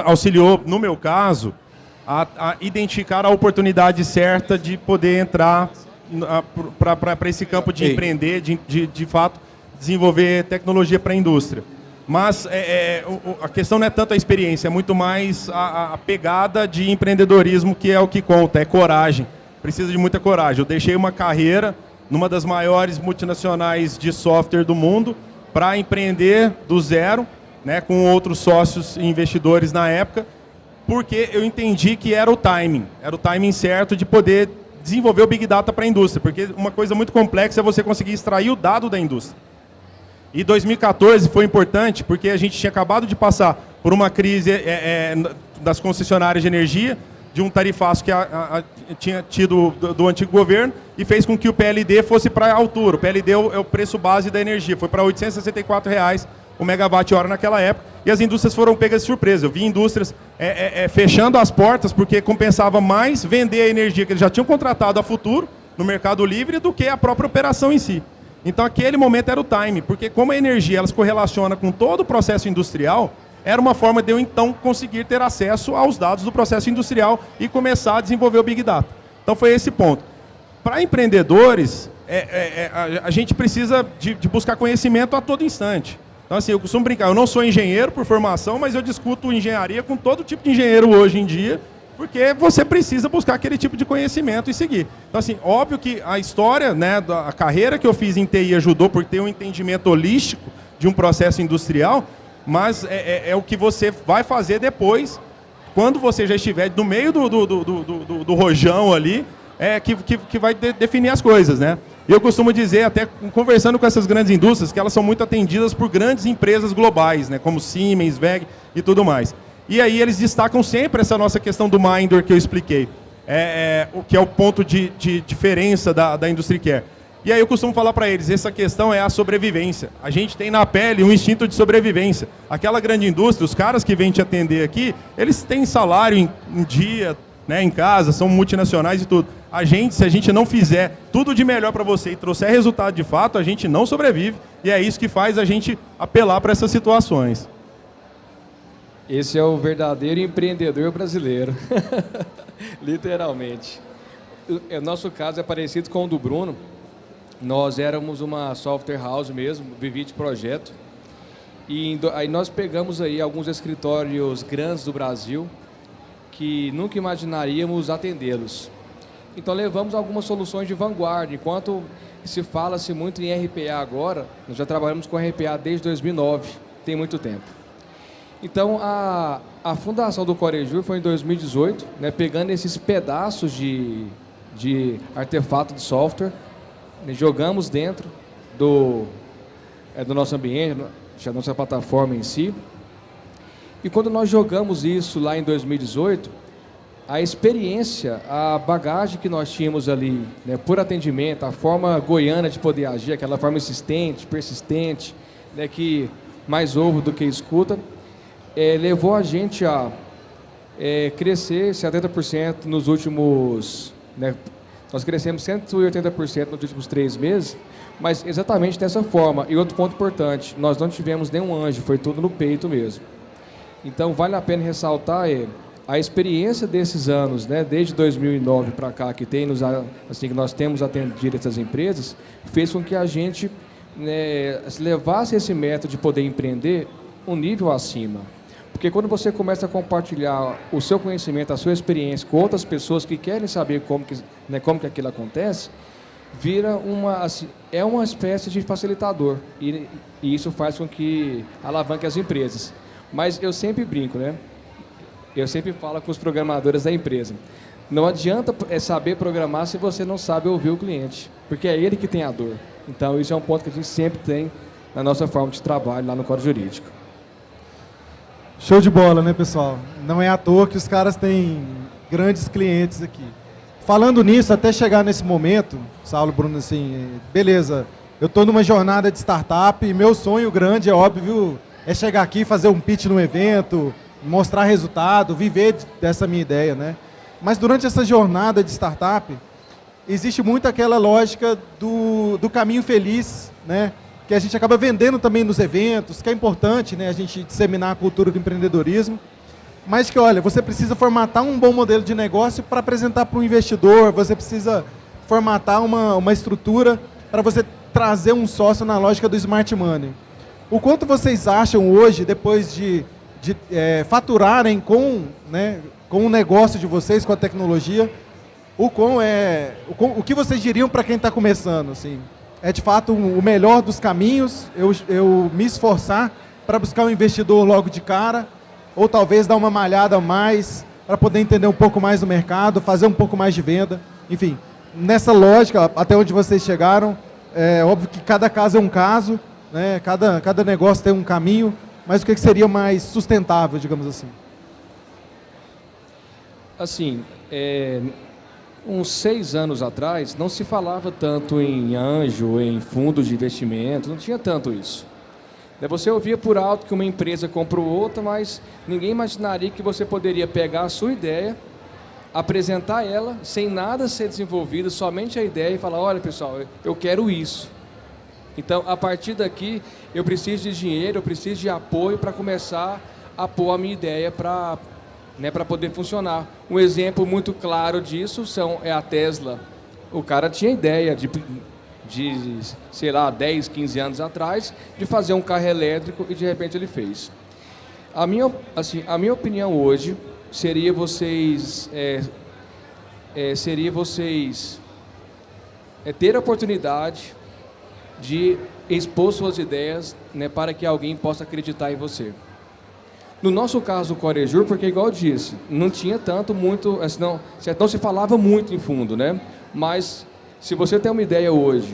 auxiliou, no meu caso, a identificar a oportunidade certa de poder entrar para esse campo de empreender, de fato, desenvolver tecnologia para a indústria. Mas a questão não é tanto a experiência, é muito mais a pegada de empreendedorismo, que é o que conta, é coragem. Precisa de muita coragem. Eu deixei uma carreira numa das maiores multinacionais de software do mundo para empreender do zero, né, com outros sócios e investidores na época, porque eu entendi que era o timing certo de poder desenvolver o Big Data para a indústria, porque uma coisa muito complexa é você conseguir extrair o dado da indústria. E 2014 foi importante porque a gente tinha acabado de passar por uma crise das concessionárias de energia, de um tarifaço que tinha tido do antigo governo e fez com que o PLD fosse para a altura. O PLD é o preço base da energia, foi para R$ 864 o megawatt-hora naquela época, e as indústrias foram pegas de surpresa. Eu vi indústrias fechando as portas porque compensava mais vender a energia que eles já tinham contratado a futuro no mercado livre do que a própria operação em si. Então aquele momento era o time, porque como a energia ela se correlaciona com todo o processo industrial, era uma forma de eu então conseguir ter acesso aos dados do processo industrial e começar a desenvolver o Big Data. Então foi esse ponto. Para empreendedores, a gente precisa de buscar conhecimento a todo instante. Então assim, eu costumo brincar, eu não sou engenheiro por formação, mas eu discuto engenharia com todo tipo de engenheiro hoje em dia, porque você precisa buscar aquele tipo de conhecimento e seguir. Então assim, óbvio que a história, né, a carreira que eu fiz em TI ajudou por ter um entendimento holístico de um processo industrial, mas é o que você vai fazer depois, quando você já estiver no meio do rojão ali, que vai definir as coisas, né? E eu costumo dizer, até conversando com essas grandes indústrias, que elas são muito atendidas por grandes empresas globais, né, como Siemens, WEG e tudo mais. E aí eles destacam sempre essa nossa questão do Minder que eu expliquei, o que é o ponto de diferença da Industry Care. E aí eu costumo falar para eles, essa questão é a sobrevivência. A gente tem na pele um instinto de sobrevivência. Aquela grande indústria, os caras que vêm te atender aqui, eles têm salário em dia, né, em casa, são multinacionais e tudo. A gente, se a gente não fizer tudo de melhor para você e trouxer resultado de fato, a gente não sobrevive. E é isso que faz a gente apelar para essas situações. Esse é o verdadeiro empreendedor brasileiro. Literalmente. O nosso caso é parecido com o do Bruno. Nós éramos uma software house mesmo, vivi de projeto. E aí nós pegamos aí alguns escritórios grandes do Brasil que nunca imaginaríamos atendê-los. Então levamos algumas soluções de vanguarda. Enquanto se fala-se muito em RPA agora, nós já trabalhamos com RPA desde 2009, tem muito tempo. Então a fundação do Corejur foi em 2018, né, pegando esses pedaços de artefato de software, jogamos dentro do nosso ambiente, da nossa plataforma em si. E quando nós jogamos isso lá em 2018, a experiência, a bagagem que nós tínhamos ali, né, por atendimento, a forma goiana de poder agir, aquela forma insistente, persistente, né, que mais ouve do que escuta, levou a gente a crescer 70% nos últimos... Né, nós crescemos 180% nos últimos 3 meses, mas exatamente dessa forma. E outro ponto importante, nós não tivemos nenhum anjo, foi tudo no peito mesmo. Então, vale a pena ressaltar a experiência desses anos, né, desde 2009 para cá, que nós temos atendido essas empresas, fez com que a gente, né, levasse esse método de poder empreender um nível acima. Porque quando você começa a compartilhar o seu conhecimento, a sua experiência com outras pessoas que querem saber como que aquilo acontece, vira uma espécie de facilitador. E isso faz com que alavanque as empresas. Mas eu sempre brinco, né? Eu sempre falo com os programadores da empresa. Não adianta saber programar se você não sabe ouvir o cliente, porque é ele que tem a dor. Então, isso é um ponto que a gente sempre tem na nossa forma de trabalho lá no Código Jurídico. Show de bola, né, pessoal? Não é à toa que os caras têm grandes clientes aqui. Falando nisso, até chegar nesse momento, Saulo, Bruno, assim, beleza, eu estou numa jornada de startup e meu sonho grande, é óbvio, é chegar aqui, fazer um pitch no evento, mostrar resultado, viver dessa minha ideia, né? Mas durante essa jornada de startup, existe muito aquela lógica do caminho feliz, né? que a gente acaba vendendo também nos eventos, que é importante, né, a gente disseminar a cultura do empreendedorismo, mas que, olha, você precisa formatar um bom modelo de negócio para apresentar para o investidor, você precisa formatar uma estrutura para você trazer um sócio na lógica do Smart Money. O quanto vocês acham hoje, depois de faturarem né, com o negócio de vocês, com a tecnologia, o que vocês diriam para quem está começando? Assim? É de fato o melhor dos caminhos, eu me esforçar para buscar um investidor logo de cara, ou talvez dar uma malhada a mais para poder entender um pouco mais do mercado, fazer um pouco mais de venda. Enfim, nessa lógica, até onde vocês chegaram, é óbvio que cada caso é um caso, né? Cada negócio tem um caminho, mas o que seria mais sustentável, digamos assim? Assim, uns 6 anos atrás, não se falava tanto em anjo, em fundos de investimento, não tinha tanto isso. Você ouvia por alto que uma empresa comprou outra, mas ninguém imaginaria que você poderia pegar a sua ideia, apresentar ela, sem nada ser desenvolvido, somente a ideia e falar, olha pessoal, eu quero isso. Então, a partir daqui, eu preciso de dinheiro, eu preciso de apoio para começar a pôr a minha ideia para poder funcionar. Um exemplo muito claro disso é a Tesla. O cara tinha ideia de, sei lá, 10, 15 anos atrás, de fazer um carro elétrico e de repente ele fez. A minha opinião hoje seria vocês ter a oportunidade de expor suas ideias, né, para que alguém possa acreditar em você. No nosso caso, o Corejur, porque igual eu disse, não tinha muito, não se falava muito em fundo, né? Mas se você tem uma ideia hoje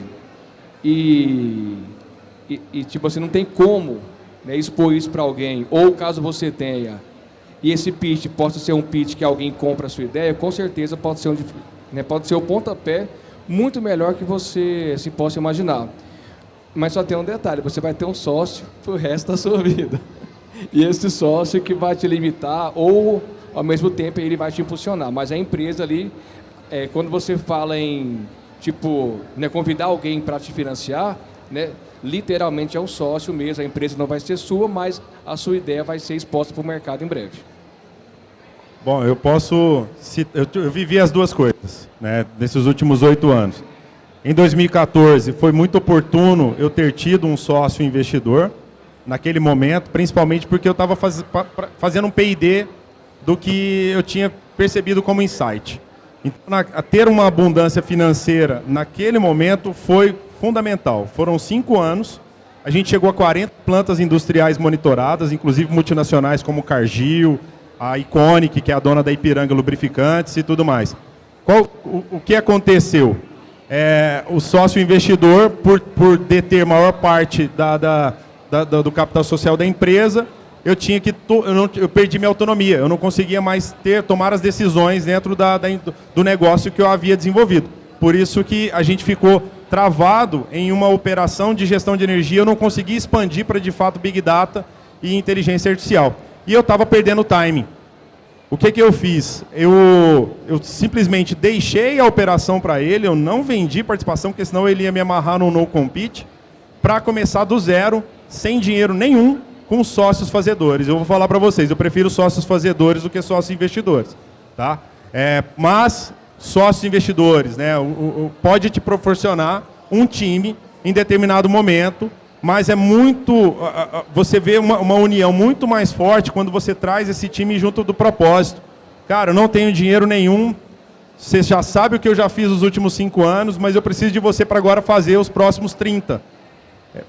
e tipo assim, não tem como, né, expor isso para alguém, ou caso você tenha, e esse pitch possa ser um pitch que alguém compra a sua ideia, com certeza pode ser o pontapé muito melhor que você se possa imaginar. Mas só tem um detalhe, você vai ter um sócio pro resto da sua vida. E esse sócio que vai te limitar ou, ao mesmo tempo, ele vai te impulsionar. Mas a empresa ali, quando você fala em, tipo, né, convidar alguém para te financiar, né, literalmente é um sócio mesmo. A empresa não vai ser sua, mas a sua ideia vai ser exposta para o mercado em breve. Bom, eu vivi as duas coisas, né, nesses últimos 8 anos. Em 2014, foi muito oportuno eu ter tido um sócio investidor, naquele momento, principalmente porque eu estava fazendo um P&D do que eu tinha percebido como insight. Então, ter uma abundância financeira naquele momento foi fundamental. Foram 5 anos, a gente chegou a 40 plantas industriais monitoradas, inclusive multinacionais como Cargill, a Iconic, que é a dona da Ipiranga Lubrificantes e tudo mais. O que aconteceu? O sócio investidor, por deter maior parte do capital social da empresa, eu perdi minha autonomia, eu não conseguia mais tomar as decisões dentro do negócio que eu havia desenvolvido. Por isso que a gente ficou travado em uma operação de gestão de energia, eu não conseguia expandir para, de fato, Big Data e inteligência artificial. E eu estava perdendo o timing. O que eu fiz? Eu simplesmente deixei a operação para ele, eu não vendi participação, porque senão ele ia me amarrar no no-compete, para começar do zero, sem dinheiro nenhum, com sócios fazedores. Eu vou falar para vocês, eu prefiro sócios fazedores do que sócios investidores. Tá? Mas sócios investidores, né, pode te proporcionar um time em determinado momento, mas você vê uma união muito mais forte quando você traz esse time junto do propósito. Cara, eu não tenho dinheiro nenhum, você já sabe o que eu já fiz nos últimos 5 anos, mas eu preciso de você para agora fazer os próximos 30.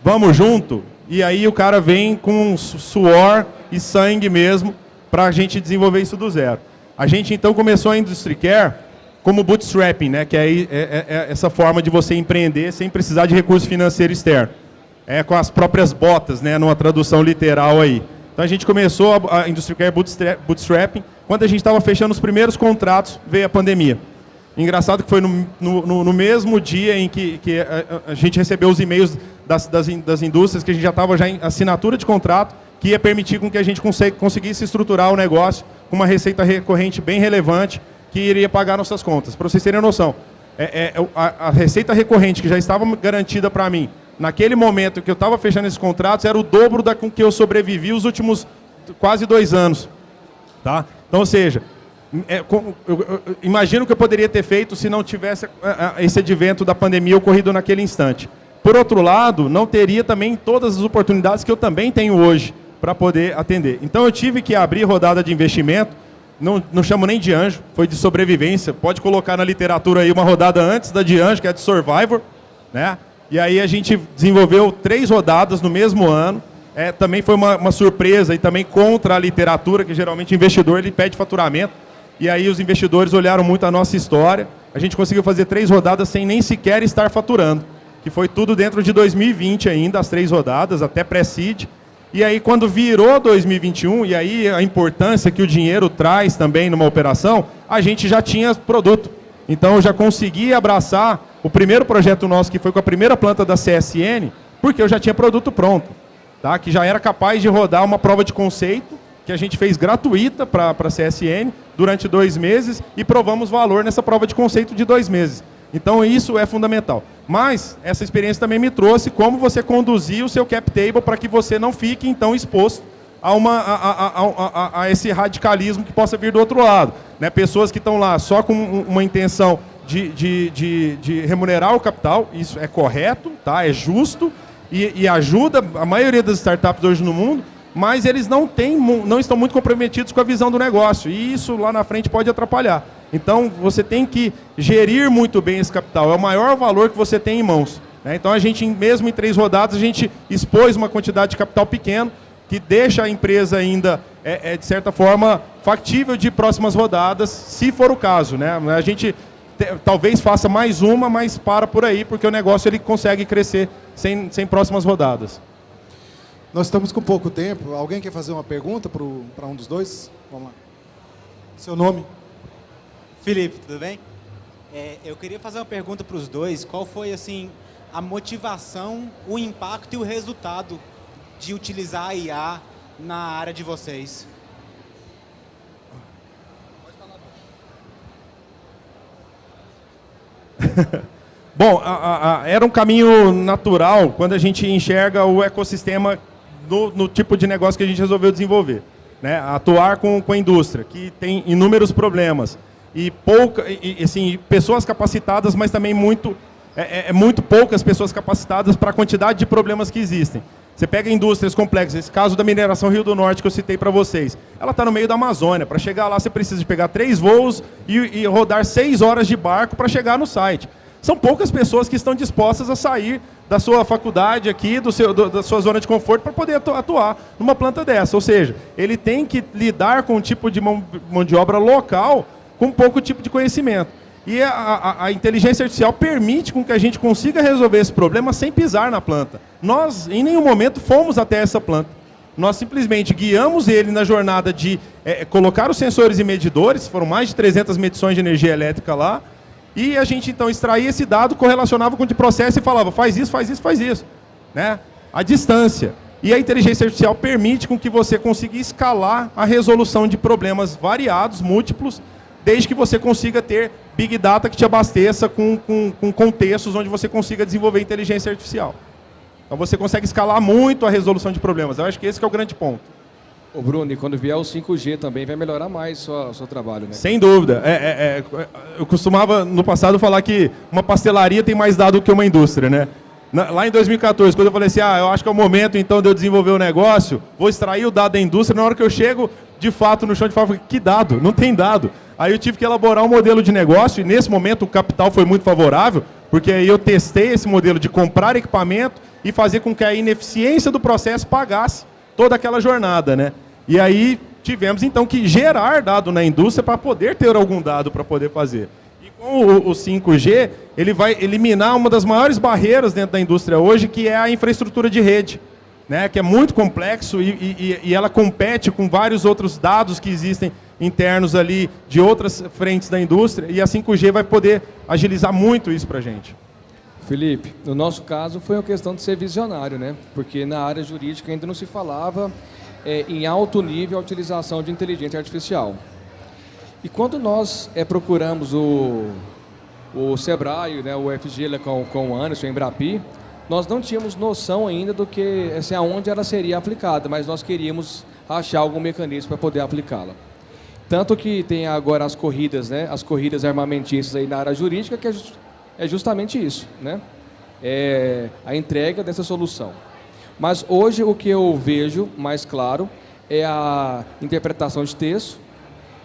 Vamos junto? E aí o cara vem com suor e sangue mesmo para a gente desenvolver isso do zero. A gente então começou a Industry Care como bootstrapping, né, que é essa forma de você empreender sem precisar de recurso financeiro externo. Com as próprias botas, né, numa tradução literal aí. Então a gente começou a Industry Care bootstrapping. Quando a gente estava fechando os primeiros contratos, veio a pandemia. Engraçado que foi no mesmo dia em que a gente recebeu os e-mails das indústrias, que a gente já estava em assinatura de contrato, que ia permitir com que a gente conseguisse estruturar o negócio com uma receita recorrente bem relevante, que iria pagar nossas contas. Para vocês terem noção, a receita recorrente que já estava garantida para mim naquele momento que eu estava fechando esses contratos, era o dobro da com que eu sobrevivi os últimos quase 2 anos. Tá? Então, ou seja, eu imagino que eu poderia ter feito se não tivesse esse advento da pandemia ocorrido naquele instante. Por outro lado, não teria também todas as oportunidades que eu também tenho hoje para poder atender. Então, eu tive que abrir rodada de investimento, não chamo nem de anjo, foi de sobrevivência. Pode colocar na literatura aí uma rodada antes da de anjo, que é de Survivor, né? E aí a gente desenvolveu 3 rodadas no mesmo ano. Também foi uma surpresa e também contra a literatura, que geralmente o investidor ele pede faturamento. E aí os investidores olharam muito a nossa história. A gente conseguiu fazer 3 rodadas sem nem sequer estar faturando, que foi tudo dentro de 2020 ainda, as 3 rodadas, até pré-seed. E aí quando virou 2021, e aí a importância que o dinheiro traz também numa operação, a gente já tinha produto. Então eu já consegui abraçar o primeiro projeto nosso, que foi com a primeira planta da CSN, porque eu já tinha produto pronto, tá? Que já era capaz de rodar uma prova de conceito, que a gente fez gratuita para a CSN durante 2 meses e provamos valor nessa prova de conceito de 2 meses. Então isso é fundamental. Mas essa experiência também me trouxe como você conduzir o seu cap table para que você não fique então exposto a esse radicalismo que possa vir do outro lado, né? Pessoas que estão lá só com uma intenção de remunerar o capital, isso é correto, tá? É justo e ajuda a maioria das startups hoje no mundo, mas eles não estão muito comprometidos com a visão do negócio, e isso lá na frente pode atrapalhar. Então, você tem que gerir muito bem esse capital, é o maior valor que você tem em mãos, né? Então, a gente, mesmo em 3 rodadas, a gente expôs uma quantidade de capital pequeno, que deixa a empresa ainda, de certa forma, factível de próximas rodadas, se for o caso, né? A gente talvez faça mais uma, mas para por aí, porque o negócio ele consegue crescer sem próximas rodadas. Nós estamos com pouco tempo. Alguém quer fazer uma pergunta para um dos dois? Vamos lá. Seu nome? Felipe, tudo bem? Eu queria fazer uma pergunta para os dois. Qual foi assim a motivação, o impacto e o resultado de utilizar a IA na área de vocês? Bom, era um caminho natural quando a gente enxerga o ecossistema no tipo de negócio que a gente resolveu desenvolver, né? Atuar com a indústria, que tem inúmeros problemas, e assim, pessoas capacitadas, mas também muito poucas pessoas capacitadas para a quantidade de problemas que existem. Você pega indústrias complexas, esse caso da mineração Rio do Norte que eu citei para vocês, ela está no meio da Amazônia. Para chegar lá você precisa de pegar 3 voos e rodar 6 horas de barco para chegar no site. São poucas pessoas que estão dispostas a sair da sua faculdade aqui, da sua zona de conforto, para poder atuar numa planta dessa. Ou seja, ele tem que lidar com um tipo de mão de obra local com pouco tipo de conhecimento. E a inteligência artificial permite com que a gente consiga resolver esse problema sem pisar na planta. Nós, em nenhum momento, fomos até essa planta. Nós simplesmente guiamos ele na jornada de colocar os sensores e medidores, foram mais de 300 medições de energia elétrica lá, e a gente, então, extraía esse dado, correlacionava com o de processo e falava, faz isso, faz isso, faz isso, né? A distância. E a inteligência artificial permite com que você consiga escalar a resolução de problemas variados, múltiplos, desde que você consiga ter Big Data que te abasteça com contextos onde você consiga desenvolver inteligência artificial. Então você consegue escalar muito a resolução de problemas. Eu acho que esse que é o grande ponto. Ô Bruno, e quando vier o 5G também vai melhorar mais o seu trabalho, né? Sem dúvida. Eu costumava, no passado, falar que uma pastelaria tem mais dado que uma indústria, né? Lá em 2014, quando eu falei assim, eu acho que é o momento, então, de eu desenvolver o negócio, vou extrair o dado da indústria, na hora que eu chego, de fato, no chão de fábrica, que dado? Não tem dado. Aí eu tive que elaborar um modelo de negócio, e nesse momento o capital foi muito favorável, porque aí eu testei esse modelo de comprar equipamento e fazer com que a ineficiência do processo pagasse toda aquela jornada, né? E aí tivemos, então, que gerar dado na indústria para poder ter algum dado para poder fazer. E com o 5G, ele vai eliminar uma das maiores barreiras dentro da indústria hoje, que é a infraestrutura de rede, né? Que é muito complexo e ela compete com vários outros dados que existem internos ali de outras frentes da indústria, e a 5G vai poder agilizar muito isso para a gente. Felipe, no nosso caso foi uma questão de ser visionário, né? Porque na área jurídica ainda não se falava em alto nível a utilização de inteligência artificial. E quando nós procuramos o Sebrae, né, o FG com o Anderson, o Embrapi, nós não tínhamos noção ainda do que, assim, aonde ela seria aplicada, mas nós queríamos achar algum mecanismo para poder aplicá-la. Tanto que tem agora as corridas, né, as corridas armamentistas aí na área jurídica, que é justamente isso, né, é a entrega dessa solução. Mas hoje o que eu vejo mais claro é a interpretação de texto,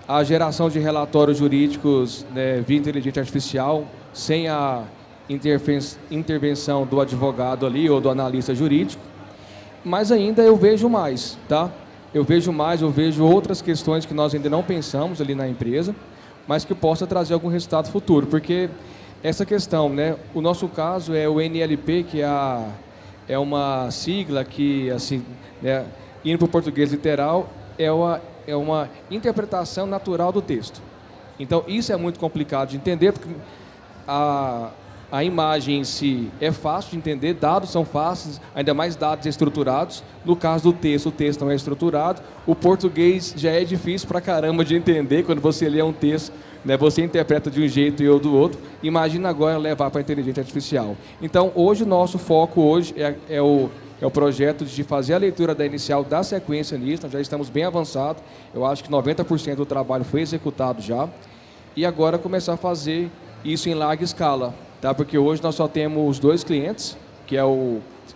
a geração de relatórios jurídicos, né, via inteligência artificial, sem a intervenção do advogado ali ou do analista jurídico. Mas ainda eu vejo mais, tá? Eu vejo outras questões que nós ainda não pensamos ali na empresa, mas que possa trazer algum resultado futuro, porque essa questão, né, o nosso caso é o NLP, que é uma sigla que, assim, né, indo para o português literal, é uma interpretação natural do texto. Então, isso é muito complicado de entender, porque a imagem em si é fácil de entender, dados são fáceis, ainda mais dados estruturados. No caso do texto, o texto não é estruturado. O português já é difícil pra caramba de entender, quando você lê um texto, né, você interpreta de um jeito e eu do outro. Imagina agora levar para a inteligência artificial. Então, hoje, o nosso foco hoje é o projeto de fazer a leitura da inicial da sequência nisso. Nós já estamos bem avançados. Eu acho que 90% do trabalho foi executado já. E agora começar a fazer isso em larga escala. Tá? Porque hoje nós só temos 2 clientes, que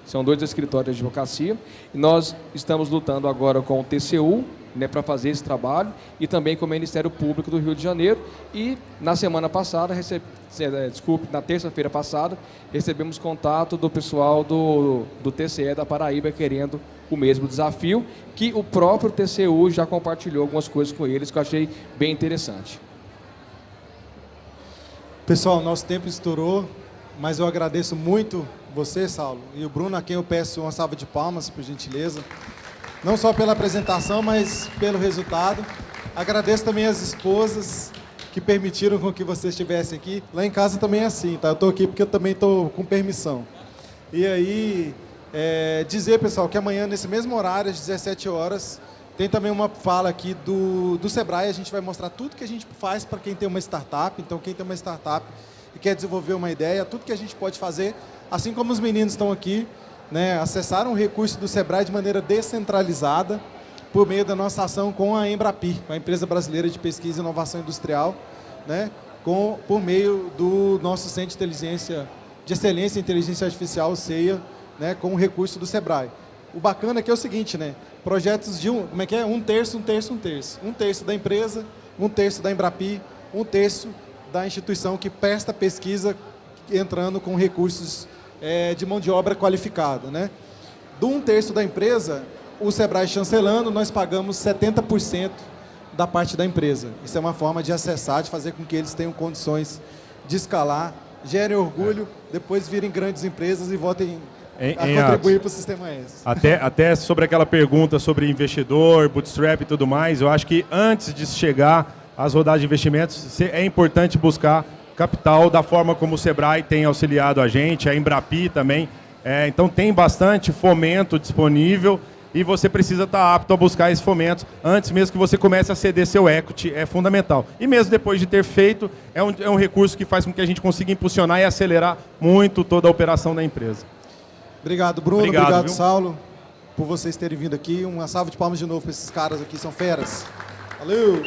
são 2 escritórios de advocacia, e nós estamos lutando agora com o TCU, né, para fazer esse trabalho, e também com o Ministério Público do Rio de Janeiro. E na semana passada, na terça-feira passada, recebemos contato do pessoal do TCE da Paraíba querendo o mesmo desafio, que o próprio TCU já compartilhou algumas coisas com eles que eu achei bem interessante. Pessoal, nosso tempo estourou, mas eu agradeço muito você, Saulo, e o Bruno, a quem eu peço uma salva de palmas, por gentileza. Não só pela apresentação, mas pelo resultado. Agradeço também as esposas que permitiram com que vocês estivessem aqui. Lá em casa também é assim, tá? Eu estou aqui porque eu também estou com permissão. E aí, dizer, pessoal, que amanhã, nesse mesmo horário, às 17 horas, tem também uma fala aqui do Sebrae. A gente vai mostrar tudo que a gente faz para quem tem uma startup. Então, quem tem uma startup e quer desenvolver uma ideia, tudo que a gente pode fazer, assim como os meninos estão aqui, né, acessaram o recurso do Sebrae de maneira descentralizada por meio da nossa ação com a Embrapi, a Empresa Brasileira de Pesquisa e Inovação Industrial, né, por meio do nosso Centro de Excelência em Inteligência Artificial, o CEIA, né, com o recurso do Sebrae. O bacana aqui é o seguinte, né, projetos de um terço, um terço, um terço. Um terço da empresa, um terço da Embrapi, um terço da instituição que presta pesquisa entrando com recursos de mão de obra qualificada, né? Do um terço da empresa, o Sebrae chancelando, nós pagamos 70% da parte da empresa. Isso é uma forma de acessar, de fazer com que eles tenham condições de escalar, gerem orgulho, depois virem grandes empresas e voltem a contribuir para o sistema ES. Até sobre aquela pergunta sobre investidor, bootstrap e tudo mais, eu acho que antes de chegar às rodadas de investimentos, é importante buscar capital da forma como o Sebrae tem auxiliado a gente, a Embrapi também. Então tem bastante fomento disponível e você precisa estar apto a buscar esse fomento antes mesmo que você comece a ceder seu equity, é fundamental. E mesmo depois de ter feito, é um recurso que faz com que a gente consiga impulsionar e acelerar muito toda a operação da empresa. Obrigado, Bruno. Obrigado, viu? Saulo, por vocês terem vindo aqui. Uma salva de palmas de novo para esses caras aqui, são feras. Valeu!